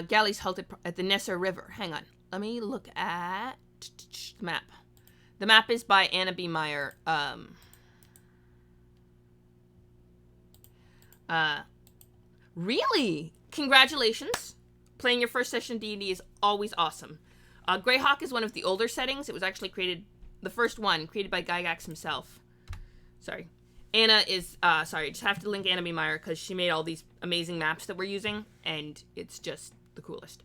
galleys halted at the Nesser River. Hang on, let me look at the map. The map is by Anna B. Meyer, really? Congratulations. Playing your first session D&D is always awesome. Greyhawk is one of the older settings. It was actually created, the first one, created by Gygax himself. Sorry. Anna is, sorry, just have to link Anna B. Meyer because she made all these amazing maps that we're using, and it's just the coolest.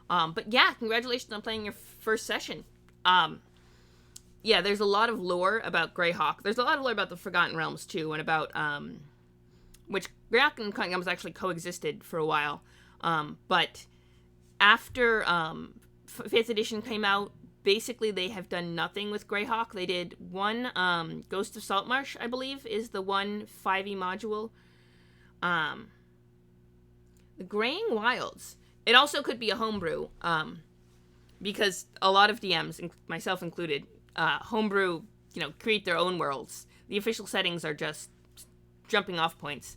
But yeah, congratulations on playing your first session. Yeah, there's a lot of lore about Greyhawk. There's a lot of lore about the Forgotten Realms, too, and about, which Greyhawk and Kingdoms actually coexisted for a while. But after 5th edition came out, basically they have done nothing with Greyhawk. They did one, Ghost of Saltmarsh, I believe, is the one 5e module. The Graying Wilds. It also could be a homebrew, because a lot of DMs, myself included, homebrew, you know, create their own worlds. The official settings are just jumping off points.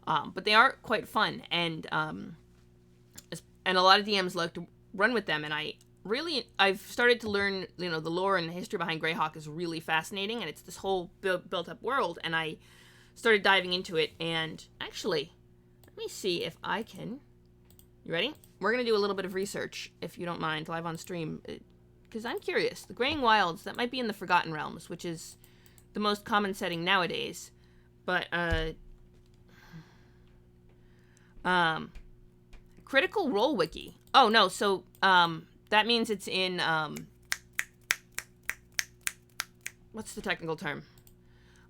But they are quite fun, and a lot of DMs like to run with them, and I've started to learn, you know, the lore and the history behind Greyhawk is really fascinating, and it's this whole built-up world, and I started diving into it, and actually, let me see if I can, you ready? We're going to do a little bit of research, if you don't mind, live on stream, because I'm curious. The Graying Wilds, that might be in the Forgotten Realms, which is the most common setting nowadays, but, Critical Role Wiki. Oh, no, so, that means it's in, what's the technical term?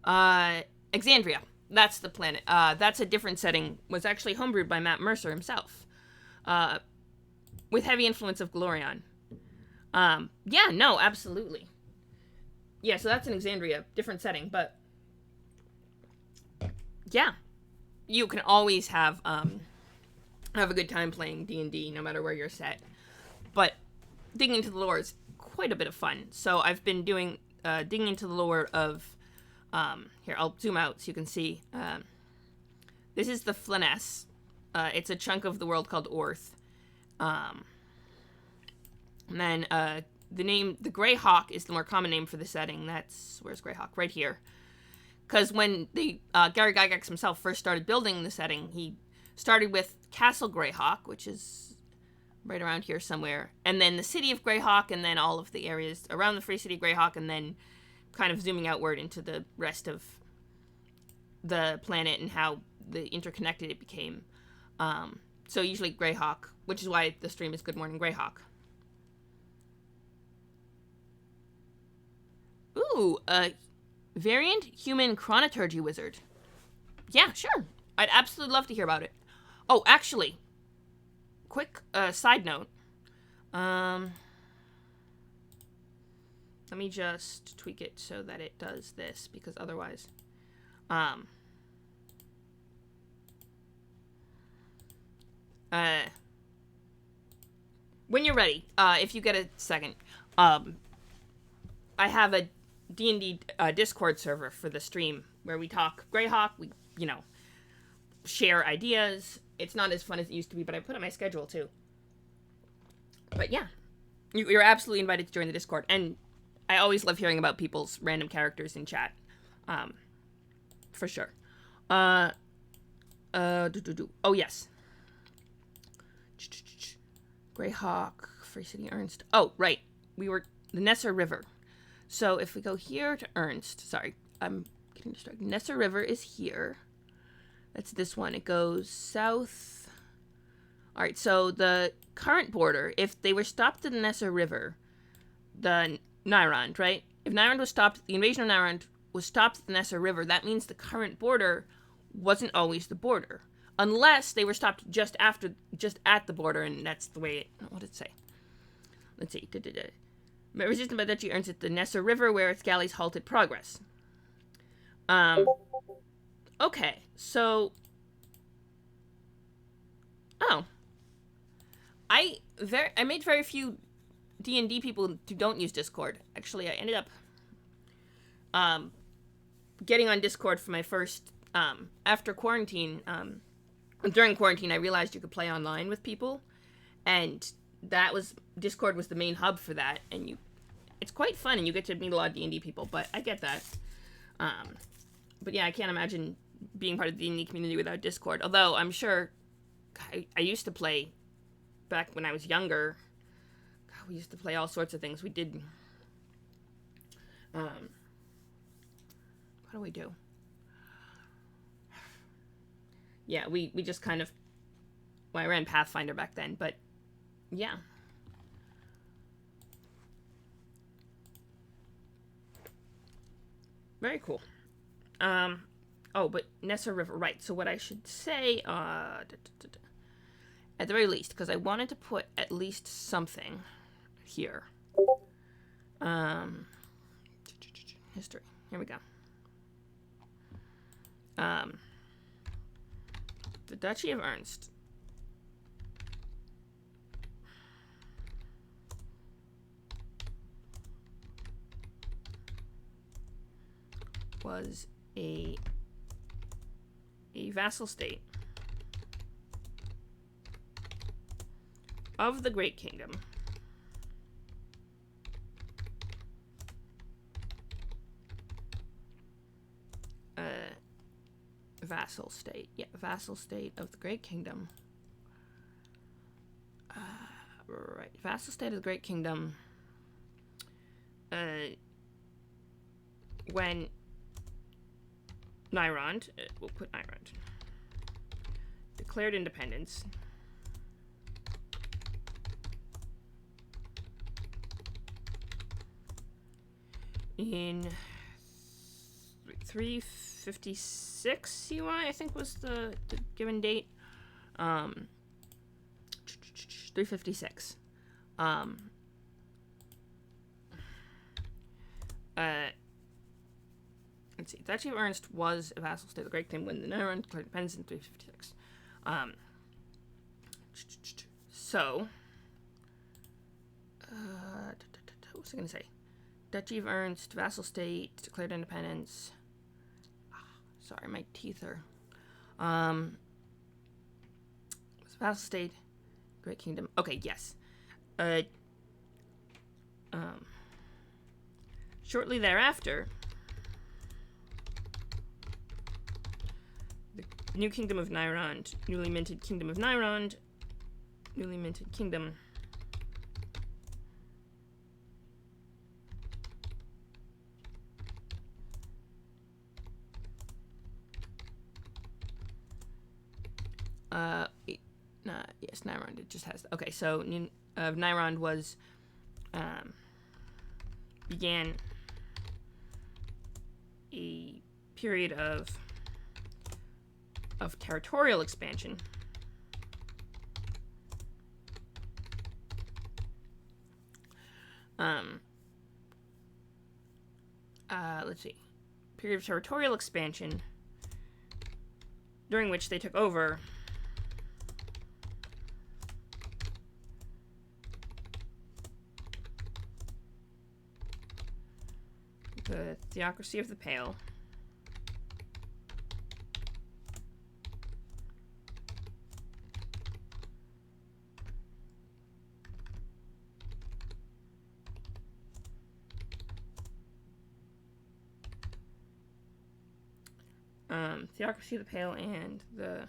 Exandria. That's the planet. That's a different setting. Was actually homebrewed by Matt Mercer himself. With heavy influence of Glorion. Yeah, no, absolutely. Yeah, so that's in Exandria. Different setting, but yeah. You can always have a good time playing D&D no matter where you're set. But digging into the lore is quite a bit of fun. So I've been doing digging into the lore of here, I'll zoom out so you can see. This is the Flanness. It's a chunk of the world called Orth. And then the Greyhawk is the more common name for the setting. Where's Greyhawk? Right here. Because when Gary Gygax himself first started building the setting, he started with Castle Greyhawk, which is right around here somewhere, and then the city of Greyhawk, and then all of the areas around the free city of Greyhawk, and then kind of zooming outward into the rest of the planet and how interconnected it became. So usually Greyhawk, which is why the stream is Good Morning Greyhawk. Ooh, variant human chronoturgy wizard. Yeah, sure. I'd absolutely love to hear about it. Oh, actually, quick side note. Let me just tweak it so that it does this, because otherwise, when you're ready, if you get a second, I have a D&D Discord server for the stream where we talk Greyhawk. We, you know, share ideas. It's not as fun as it used to be, but I put on my schedule too. But yeah, you're absolutely invited to join the Discord, and I always love hearing about people's random characters in chat, for sure. Oh yes, Greyhawk, Free City, Ernst. Oh right, we were the Nesser River. So if we go here to Ernst, sorry, I'm getting distracted. Nesser River is here. That's this one. It goes south. All right, so the current border, if they were stopped at the Nessa River, the Nyrond, right? If Nyrond was stopped, the invasion of Nyrond was stopped at the Nessa River, that means the current border wasn't always the border. Unless they were stopped just at the border, and that's the way what did it say? Let's see. Resisted by Duchy earns at the Nessa River, where its galleys halted progress. Okay, so... Oh. I made very few D&D people who don't use Discord. Actually, I ended up getting on Discord for my first... after quarantine, during quarantine, I realized you could play online with people, and Discord was the main hub for that, and it's quite fun, and you get to meet a lot of D&D people, but I get that. But yeah, I can't imagine being part of the D&D community without Discord, although I'm sure I used to play back when I was younger. God, we used to play all sorts of things. We did, what do we do? Yeah, we just kind of, well, I ran Pathfinder back then, but yeah. Very cool. Oh, but Nessa River, right. So what I should say, at the very least, because I wanted to put at least something here. History. Here we go. The Duchy of Ernst. Was a vassal state of the Great Kingdom vassal state. Yeah, vassal state of the Great Kingdom. Right, vassal state of the Great Kingdom. When Nyrond, we'll put Nyrond, declared independence. In 356 CY, I think was the given date. 356. Let's see. Duchy of Ernst was a vassal state of the Great Kingdom when the Nyrond declared independence in 356. So, what was I going to say? Duchy of Ernst, vassal state, declared independence. Sorry, my teeth are. Vassal state, Great Kingdom. Okay, yes. Shortly thereafter, the new Kingdom of Nyrond, newly minted Kingdom of Nyrond, newly minted Kingdom. Yes, Nyrond, it just has, okay, so, Nyrond was, began a period of territorial expansion. Let's see. Period of territorial expansion during which they took over the Theocracy of the Pale. Theocracy of the Pale and the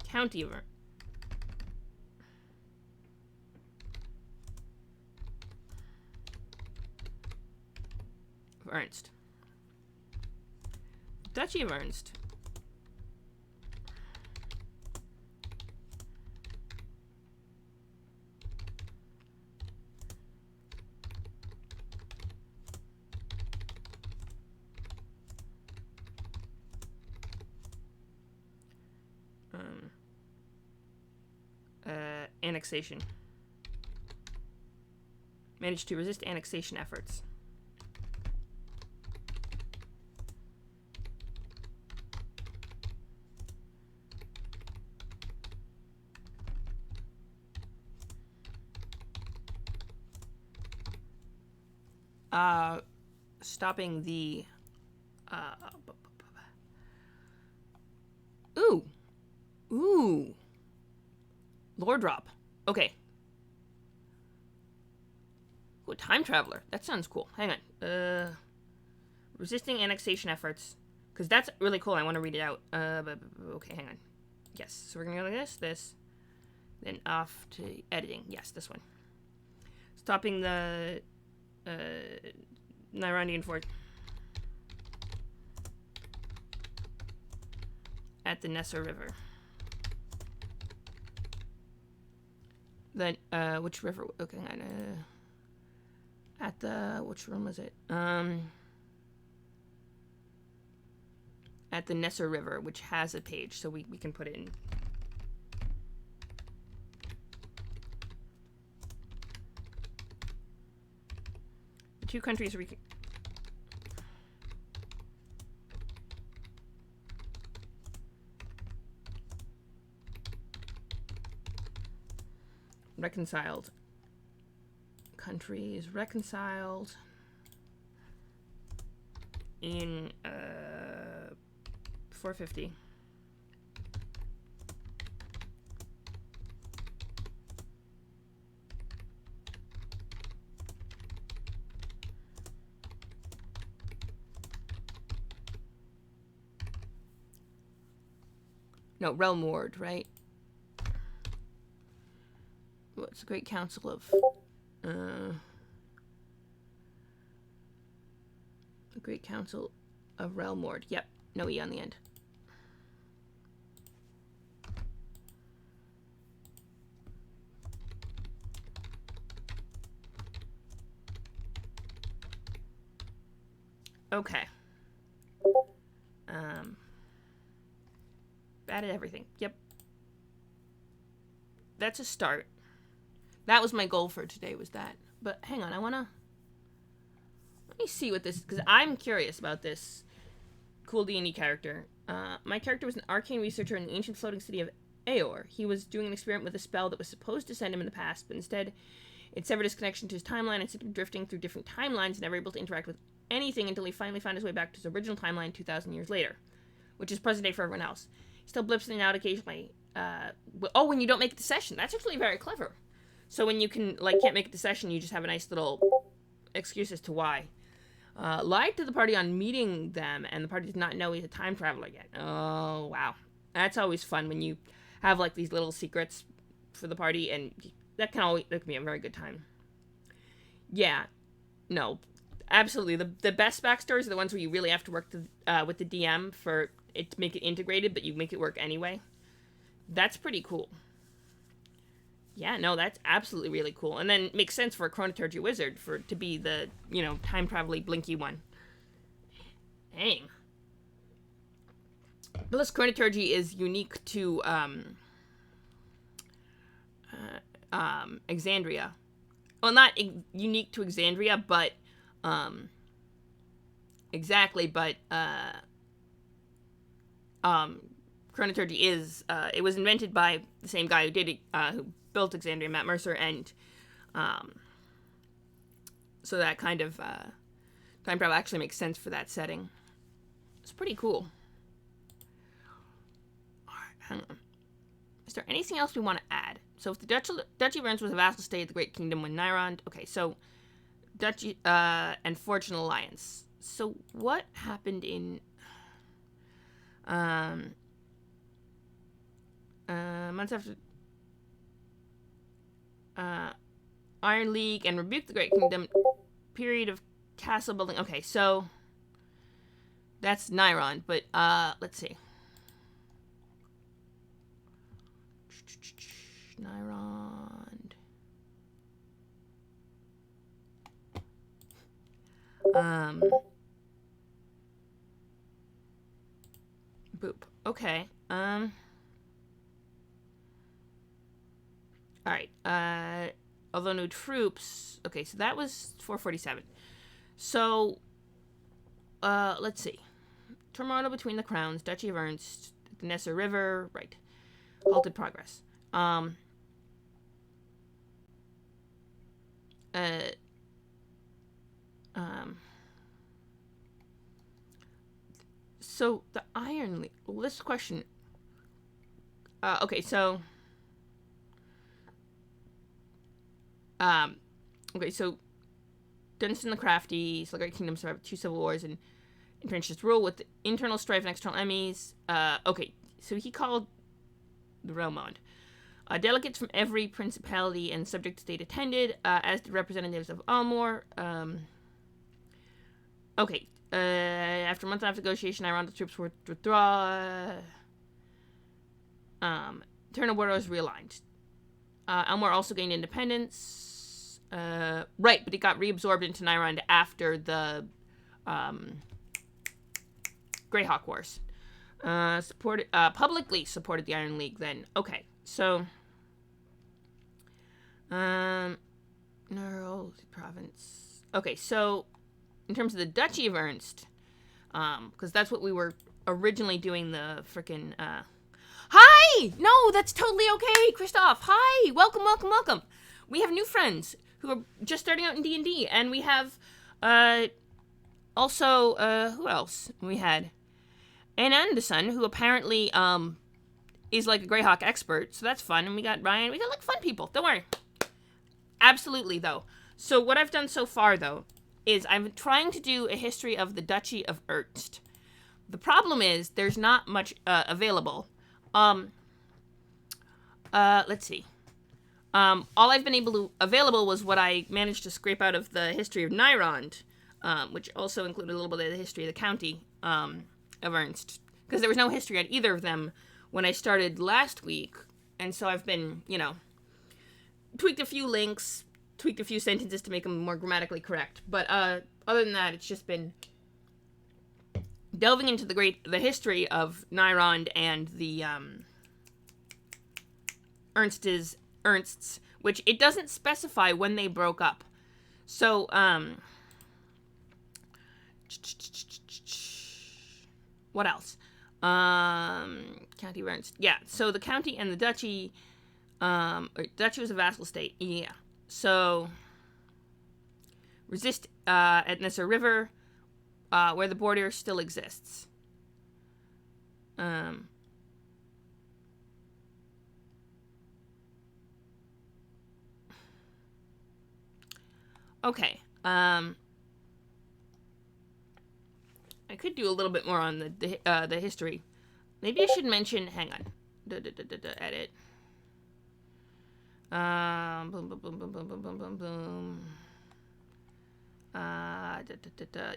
County of Ernst. Duchy of Ernst. Annexation. Managed to resist annexation efforts. Stopping the Ooh. Lore drop. Okay. Ooh, time traveler. That sounds cool. Hang on. Resisting annexation efforts. Because that's really cool. I want to read it out. Okay, hang on. Yes. So we're going to go like this. Then off to editing. Yes, this one. Stopping the Nyrandian fort at the Nessa River. Then, which river? Okay, at the, which room was it? At the Nessa River, which has a page, so we can put it in. The two countries reconciled. Countries reconciled in 450. No, Realm Ward, right? What's the Great Council of the Great Council of Realm Ward. Yep, no E on the end. Okay. Added everything. Yep. That's a start. That was my goal for today, was that. But hang on, let me see what this, because I'm curious about this cool D&D character. My character was an arcane researcher in the ancient floating city of Aor. He was doing an experiment with a spell that was supposed to send him in the past, but instead it severed his connection to his timeline and sent him drifting through different timelines, never able to interact with anything until he finally found his way back to his original timeline 2,000 years later, which is present day for everyone else. He still blips in and out occasionally. When you don't make it to session. That's actually very clever. So when you can't make it to session, you just have a nice little excuse as to why. Lied to the party on meeting them, and the party did not know he's a time traveler yet. Oh, wow. That's always fun when you have, these little secrets for the party, and that can be a very good time. Yeah. No. Absolutely. The best backstories are the ones where you really have to work with the DM for it to make it integrated, but you make it work anyway. That's pretty cool. Yeah, no, that's absolutely really cool. And then it makes sense for a chronoturgy wizard to be the, time traveling blinky one. Dang. But this chronoturgy is unique to Exandria. Well, not unique to Exandria, but exactly, but chronoturgy is it was invented by the same guy who did it, who built Exandria, Matt Mercer, and so that kind of time travel actually makes sense for that setting. It's pretty cool. Alright, hang on. Is there anything else we want to add? So if the Duchy of Ernst was a vassal state of the Great Kingdom when Nyrond... Okay, so Duchy and Fortune Alliance. So what happened in... months after... Iron League and Rebuke the Great Kingdom, period of castle building. Okay, so that's Nyrond, but let's see. Nyrond. Boop. Okay. All right. Although no troops. Okay, so that was 447. So, let's see. Turmoil between the crowns, Duchy of Ernst, the Nesser River, right. Halted progress. So the Iron League. Well, this question. Okay, so. Okay, so. Dunstan the Crafty, Great Kingdom survived 2 civil wars and entrenched its rule with internal strife and external enemies. Okay, so he called the Realmond. Delegates from every principality and subject state attended, as did representatives of Almor. Okay, after months of negotiation, Iron's troops were to withdraw. Internal borders realigned. Almor also gained independence. Right, but it got reabsorbed into Nyrond after the Greyhawk Wars. Publicly supported the Iron League then. Okay, so Neural province. Okay, so in terms of the Duchy of Ernst, because that's what we were originally doing the frickin' Hi! No, that's totally okay, Christoph. Hi! Welcome, welcome, welcome. We have new friends who are just starting out in D&D, and we have, also, who else? We had Anna Anderson, who apparently, is like a Greyhawk expert, so that's fun, and we got Ryan. We got, like, fun people. Don't worry. Absolutely, though. So what I've done so far, though, is I'm trying to do a history of the Duchy of Ernst. The problem is there's not much available. Let's see. All I've been available was what I managed to scrape out of the history of Nyrond, which also included a little bit of the history of the county of Ernst, because there was no history on either of them when I started last week, and so I've been, tweaked a few links, tweaked a few sentences to make them more grammatically correct, but other than that, it's just been delving into the history of Nyrond and the Ernsts, which it doesn't specify when they broke up. So, what else? County of Ernst. Yeah, so the county and the duchy, duchy was a vassal state. Yeah. So, resist at Nesser River, where the border still exists. Okay. I could do a little bit more on the history. Maybe I should mention. Hang on. Edit. Boom, boom, boom, boom, boom, boom, boom, boom, boom.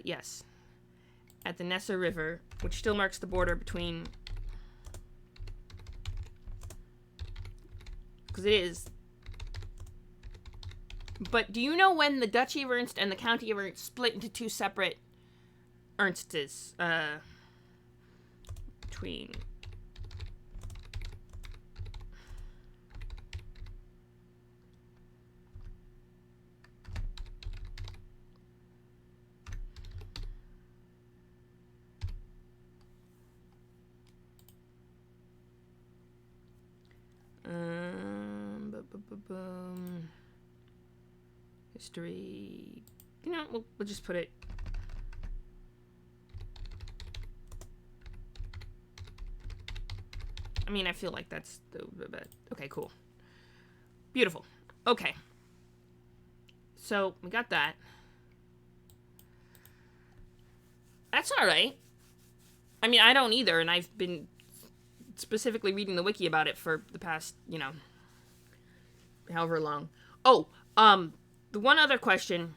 Yes. At the Nesser River, which still marks the border between. Because it is. But do you know when the Duchy of Ernst and the County of Ernst split into two separate Ernsts? Between. Boom. History. We'll just put it. I mean, I feel like that's okay, cool. Beautiful. Okay. So, we got that. That's alright. I mean, I don't either, and I've been specifically reading the wiki about it for the past, however long. Oh, the one other question.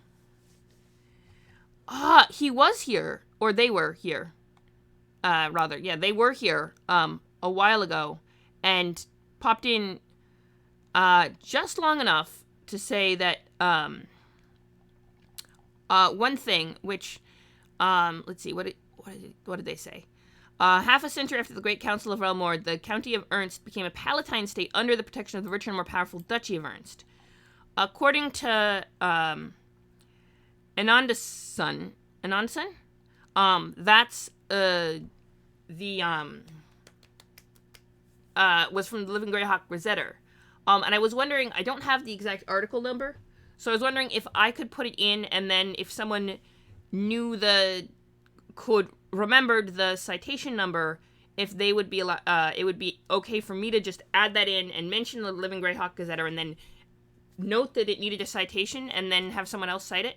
He was here, or they were here. Rather, yeah, they were here a while ago, and popped in just long enough to say that one thing, which let's see, what did they say? Half a century after the Great Council of Relmord, the county of Ernst became a Palatine state under the protection of the richer and more powerful Duchy of Ernst. According to Anandson, that's was from the Living Greyhawk Gazetter. And I was wondering, I don't have the exact article number, so I was wondering if I could put it in, and then if someone remembered the citation number, if they would be it would be okay for me to just add that in and mention the Living Greyhawk Gazetter, and then note that it needed a citation, and then have someone else cite it.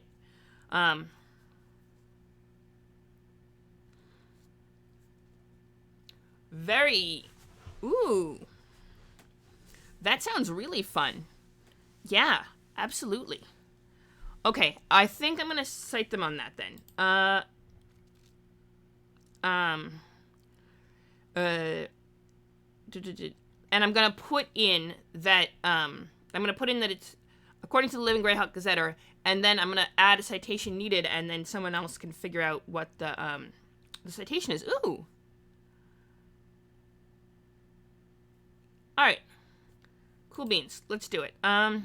Ooh. That sounds really fun. Yeah, absolutely. Okay, I think I'm gonna cite them on that then. And I'm gonna put in that it's according to the Living Greyhawk Gazetter, and then I'm gonna add a citation needed, and then someone else can figure out what the citation is. Ooh. All right. Cool beans. Let's do it. Oh,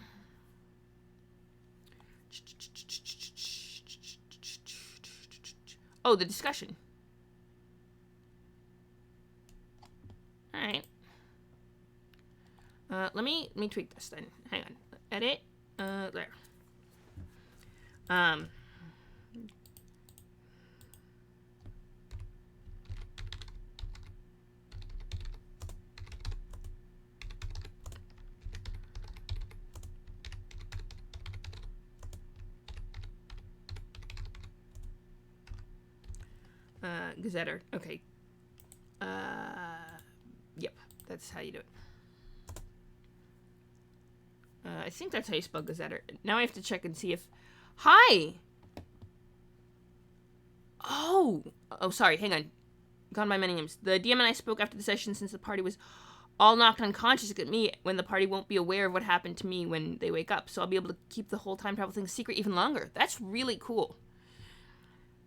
the discussion. All right. Let me tweak this then. Hang on. Edit. There. Gazetter. Okay. Yep. That's how you do it. I think that's how you spell Gazetter. Now I have to check and see if... Hi! Oh, sorry. Hang on. Gone by many names. The DM and I spoke after the session since the party was all knocked unconscious at me when the party won't be aware of what happened to me when they wake up. So I'll be able to keep the whole time travel thing secret even longer. That's really cool.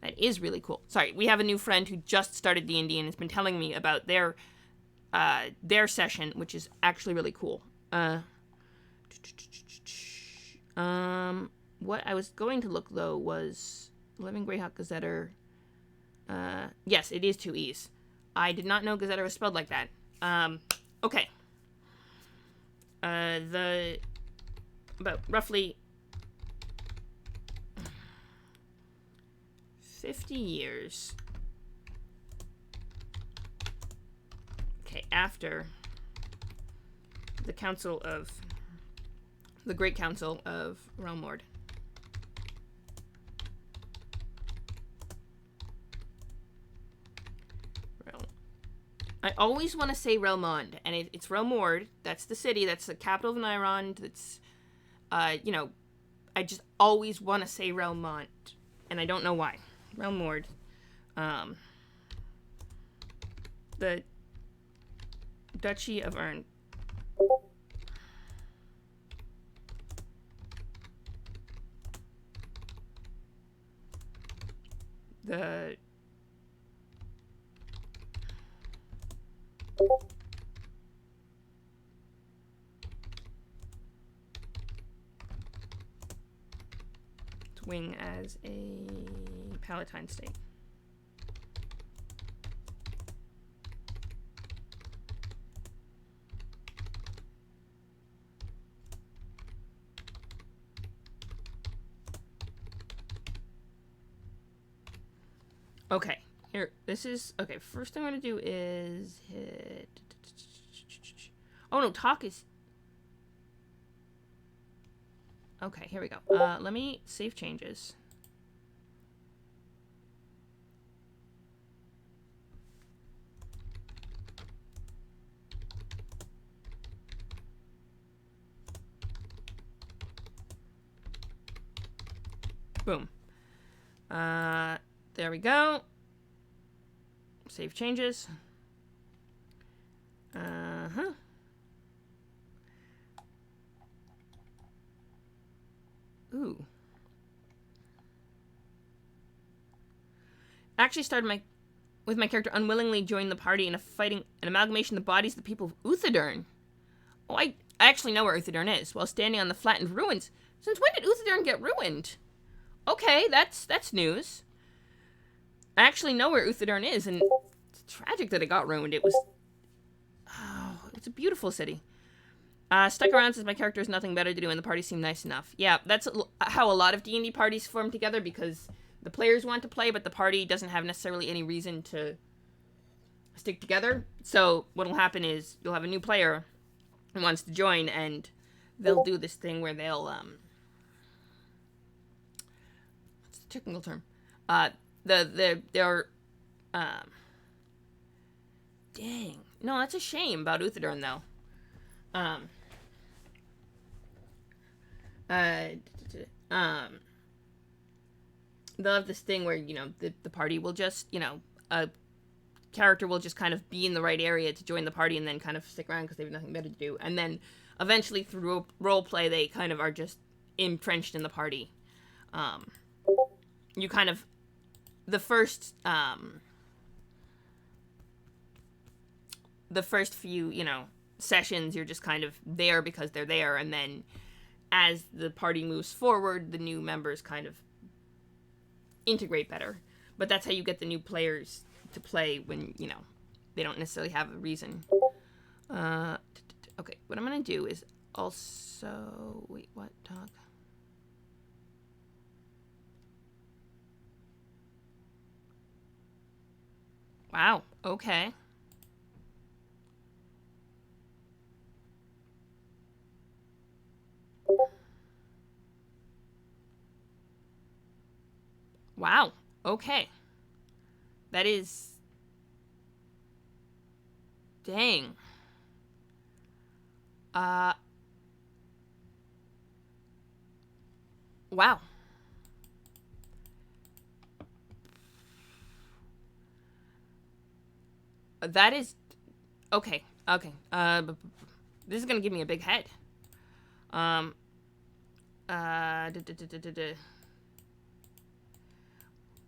That is really cool. Sorry, we have a new friend who just started D&D and has been telling me about their session, which is actually really cool. What I was going to look, though, was Living Greyhawk Gazetter. Yes, it is 2 E's. I did not know Gazetter was spelled like that. Okay. About roughly 50 years. Okay, after the Great Council of Relmord. I always want to say Relmond, and it's Relmord. That's the city. That's the capital of Nyrond. That's, I just always want to say Relmond, and I don't know why. Relmord. The Duchy of Ern. The wing as a Palatine state. Okay, here, this is, okay, first thing I'm going to do is hit, oh no, talk is, okay, here we go. Let me save changes. Boom. There we go. Save changes. Ooh. Actually started with my character unwillingly joined the party in an amalgamation of the bodies of the people of Uthadurn. Oh, I actually know where Uthadurn is, while standing on the flattened ruins. Since when did Uthadurn get ruined? Okay, that's news. I actually know where Uthadurn is, and it's tragic that it got ruined. It's a beautiful city. Stuck around since my character has nothing better to do and the party seemed nice enough. Yeah, that's how a lot of D&D parties form together, because the players want to play, but the party doesn't have necessarily any reason to stick together. So what'll happen is you'll have a new player who wants to join, and they'll do this thing where they'll what's the technical term? Dang. No, that's a shame about Uthadurn, though. They'll have this thing where, the party will just, a character will just kind of be in the right area to join the party and then kind of stick around because they have nothing better to do. And then eventually through role play, they kind of are just entrenched in the party. You kind of, the first few, sessions, you're just kind of there because they're there. And then as the party moves forward, the new members kind of integrate better. But that's how you get the new players to play when, they don't necessarily have a reason. Okay, what I'm going to do is also... Wait, what? Talk. Wow, okay. Wow, okay. That is... Dang. Wow. That is... Okay, okay. This is gonna give me a big head.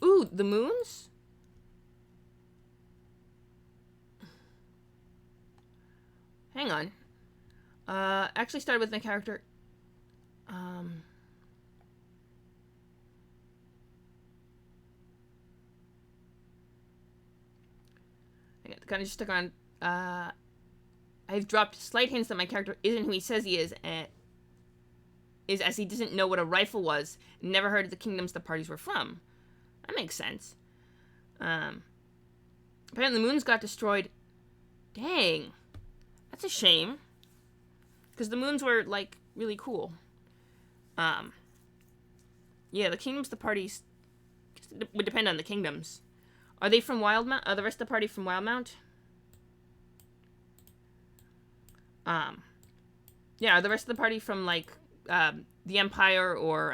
Ooh, the moons? Hang on. Actually started with my character. I kind of just stuck on. I've dropped slight hints that my character isn't who he says he is, as he doesn't know what a rifle was, and never heard of the kingdoms the parties were from. That makes sense. Apparently the moons got destroyed. Dang. That's a shame. Because the moons were, really cool. Yeah, the kingdoms, the parties... It would depend on the kingdoms. Are they from Wildmount? Are the rest of the party from Wildmount? Yeah, are the rest of the party from, the Empire or,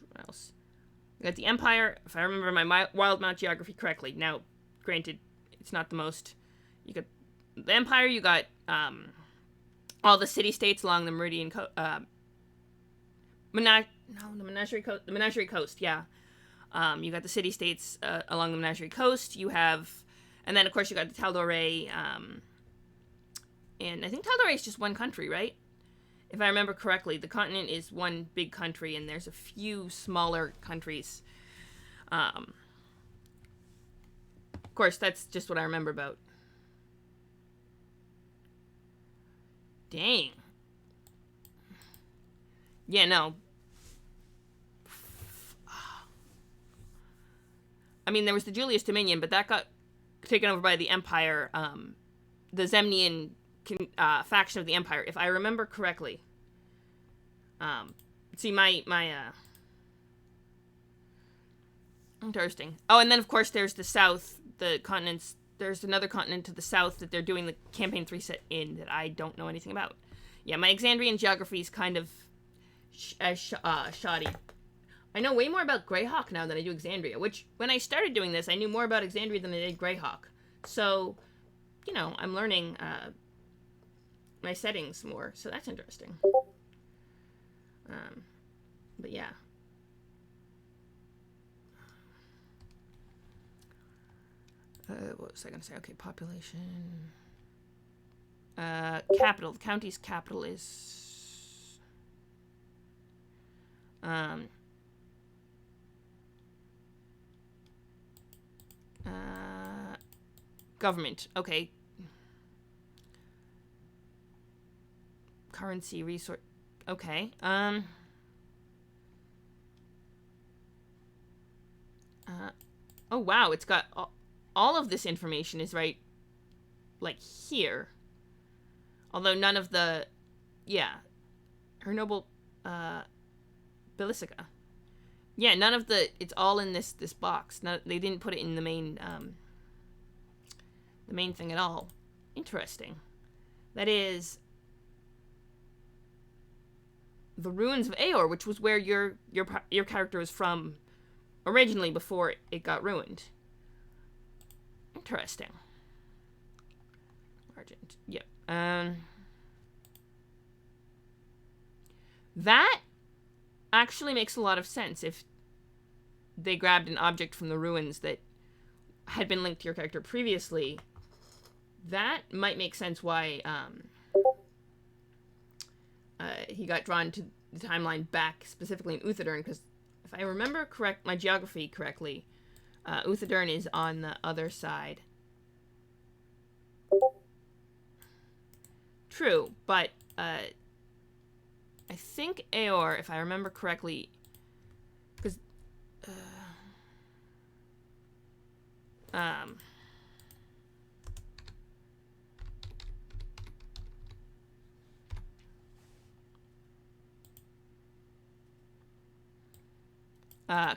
what else? We got the Empire, if I remember my Wildmount geography correctly. Now, granted, it's not the most... You got the Empire, you got, all the city-states along the Meridian Coast, the Menagerie Coast, yeah. You got the city-states, along the Menagerie Coast. You have, and then, of course, you got the Tal'Dorei, and I think Tal'Dorei is just one country, right? If I remember correctly, the continent is one big country, and there's a few smaller countries. Of course, that's just what I remember about. Dang. Yeah, no. I mean, there was the Julius Dominion, but that got taken over by the Empire, the Zemnian faction of the Empire, if I remember correctly. See, interesting. Oh, and then, of course, there's the South, the continents. There's another continent to the south that they're doing the Campaign 3 set in that I don't know anything about. Yeah, my Exandrian geography is kind of shoddy. I know way more about Greyhawk now than I do Exandria, which, when I started doing this, I knew more about Exandria than I did Greyhawk. So, you know, I'm learning my settings more, so that's interesting. But yeah. What was I going to say? Okay, population. Capital. The county's capital is... government. Okay. Currency, resource... Okay. Oh, wow. It's got... all of this information is right... like, here. Although none of the... Yeah. Her noble... Belisica. Yeah, none of the... It's all in this box. They didn't put it in the main thing at all. Interesting. That is... the ruins of Aor, which was where your character was from originally before it got ruined. Interesting. Argent. Yep. That actually makes a lot of sense if they grabbed an object from the ruins that had been linked to your character previously. That might make sense why he got drawn to the timeline back specifically in Uthadurn, because if I remember my geography correctly, Uthadurn is on the other side. True, but I think Aor, if I remember correctly, because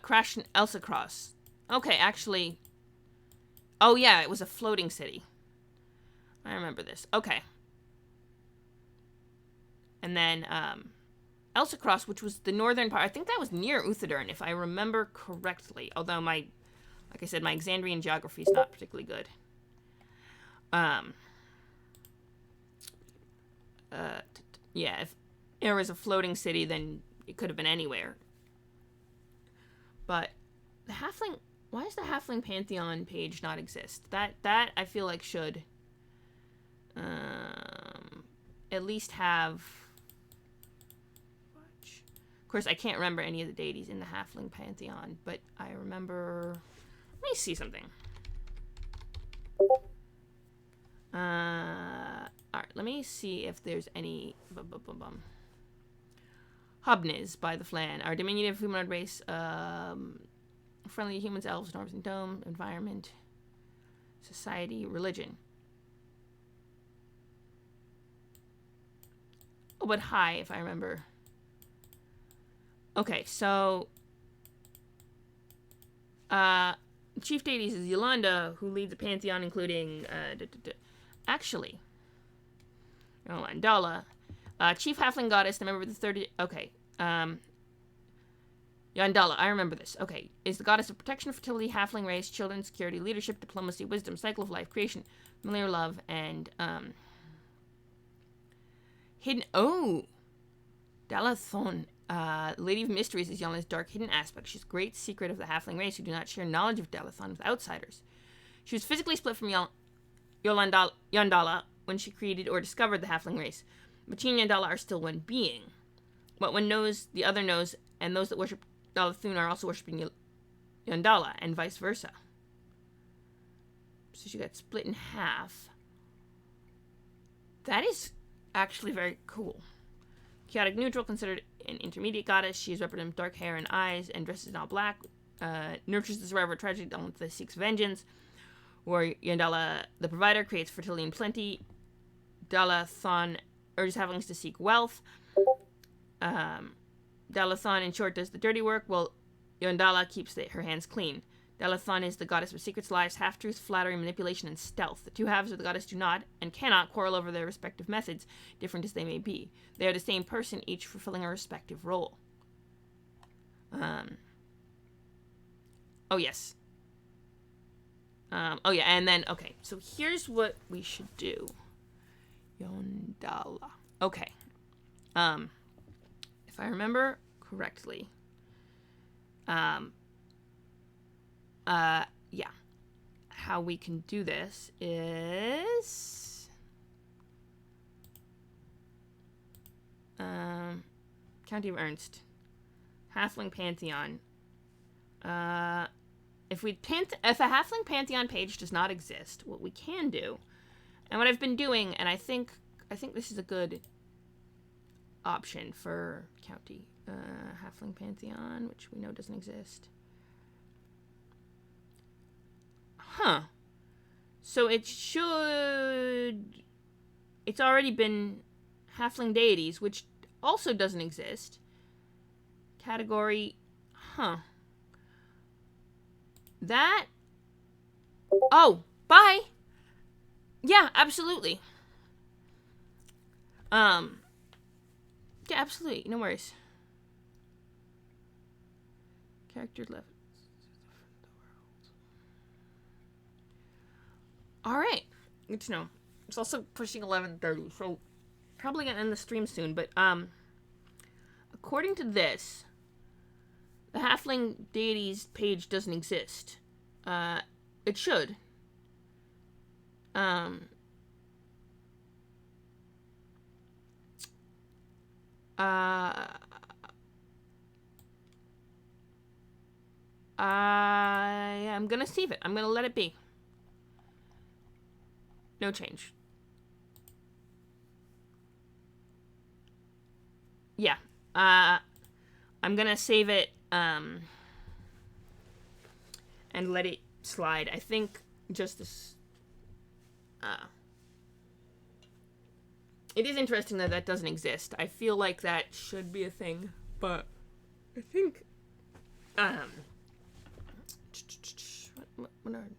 Crash and Elsa Cross. Okay, actually... Oh, yeah, it was a floating city. I remember this. Okay. And then, Elsa Cross, which was the northern part. I think that was near Uthadurn, if I remember correctly. Although like I said, my Exandrian geography is not particularly good. Yeah, if it was a floating city, then it could have been anywhere. But the halfling... Why does the halfling pantheon page not exist? That I feel like should at least have... Of course, I can't remember any of the deities in the halfling pantheon, but I remember... Let me see something. Alright, let me see if there's any... Hobniz by the Flan. Our diminutive humanoid race, friendly humans, elves, dwarves, and dome, environment, society, religion. Oh, but high, if I remember. Okay, so... chief deities is Yolanda, who leads a pantheon including... Actually... Yolanda. Chief halfling goddess, the member of the third... Okay. Yandala, I remember this. Okay. Is the goddess of protection, fertility, halfling race, children, security, leadership, diplomacy, wisdom, cycle of life, creation, familiar love, and, hidden... Oh! Dalathon. Lady of Mysteries is Yolanda's dark hidden aspect. She's a great secret of the halfling race who do not share knowledge of Dalathon with outsiders. She was physically split from Yandala when she created or discovered the halfling race. But she and Yandala are still one being. What one knows, the other knows, and those that worship Dalathun are also worshipping Yandala, and vice versa. So she got split in half. That is actually very cool. Chaotic neutral, considered an intermediate goddess. She is represented with dark hair and eyes, and dresses in all black. Nurtures the survivor of tragedy, that seeks vengeance. Where Yandala, the provider, creates fertility and plenty. Dalathon urges halflings to seek wealth. Dalathon, in short, does the dirty work, while Yandala keeps her hands clean. Dalathon is the goddess of secrets, lies, half-truths, flattery, manipulation, and stealth. The two halves of the goddess do not, and cannot, quarrel over their respective methods, different as they may be. They are the same person, each fulfilling a respective role. Oh, yes. Oh, yeah, and then, okay. So here's what we should do. Yondala. Okay. If I remember correctly, yeah. How we can do this is, County of Ernst, Halfling Pantheon. If a Halfling Pantheon page does not exist, what we can do, and what I've been doing, and I think this is a good option for county, Halfling Pantheon, which we know doesn't exist. Huh. So it should... It's already been Halfling Deities, which also doesn't exist. Category... Huh. That... Oh, bye! Yeah, absolutely. Yeah, absolutely. No worries. Character left. Alright. Good to know. It's also pushing 11:30, so probably gonna end the stream soon, but, according to this, the Halfling Deities page doesn't exist. It should. I'm gonna save it. I'm gonna let it be. No change. Yeah. I'm gonna save it, and let it slide. I think just this, it is interesting that that doesn't exist. I feel like that should be a thing, but I think, what are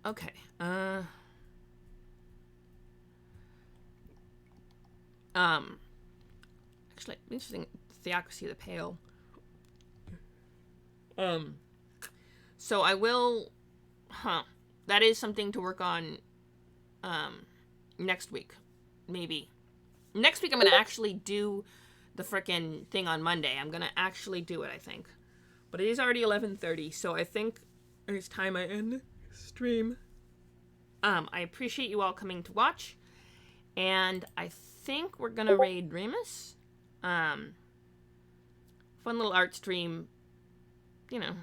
okay, actually, interesting, Theocracy of the Pale. So I will, that is something to work on, next week, maybe. Next week I'm gonna actually do the frickin' thing on Monday. I'm gonna actually do it, I think. But it is already 11:30, so I think it's time I end stream. I appreciate you all coming to watch, and I think we're gonna raid Remus. Fun little art stream, you know.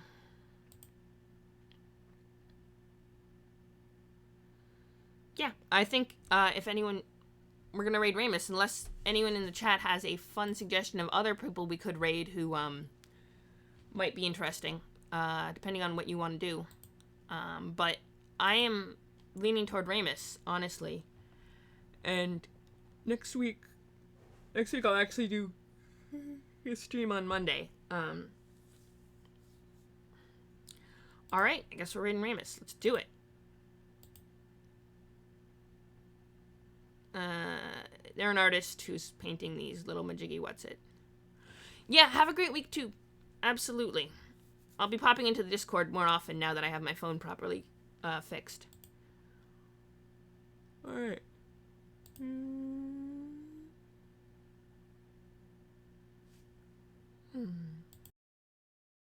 Yeah, I think, if anyone... We're gonna raid Remus, unless anyone in the chat has a fun suggestion of other people we could raid who, might be interesting, depending on what you want to do. But I am leaning toward Remus, honestly. And next week I'll actually do a stream on Monday. Alright, I guess we're raiding Remus. Let's do it. They're an artist who's painting these little majiggy what's-it. Yeah, have a great week too. Absolutely. I'll be popping into the Discord more often now that I have my phone properly fixed. Alright. Hmm.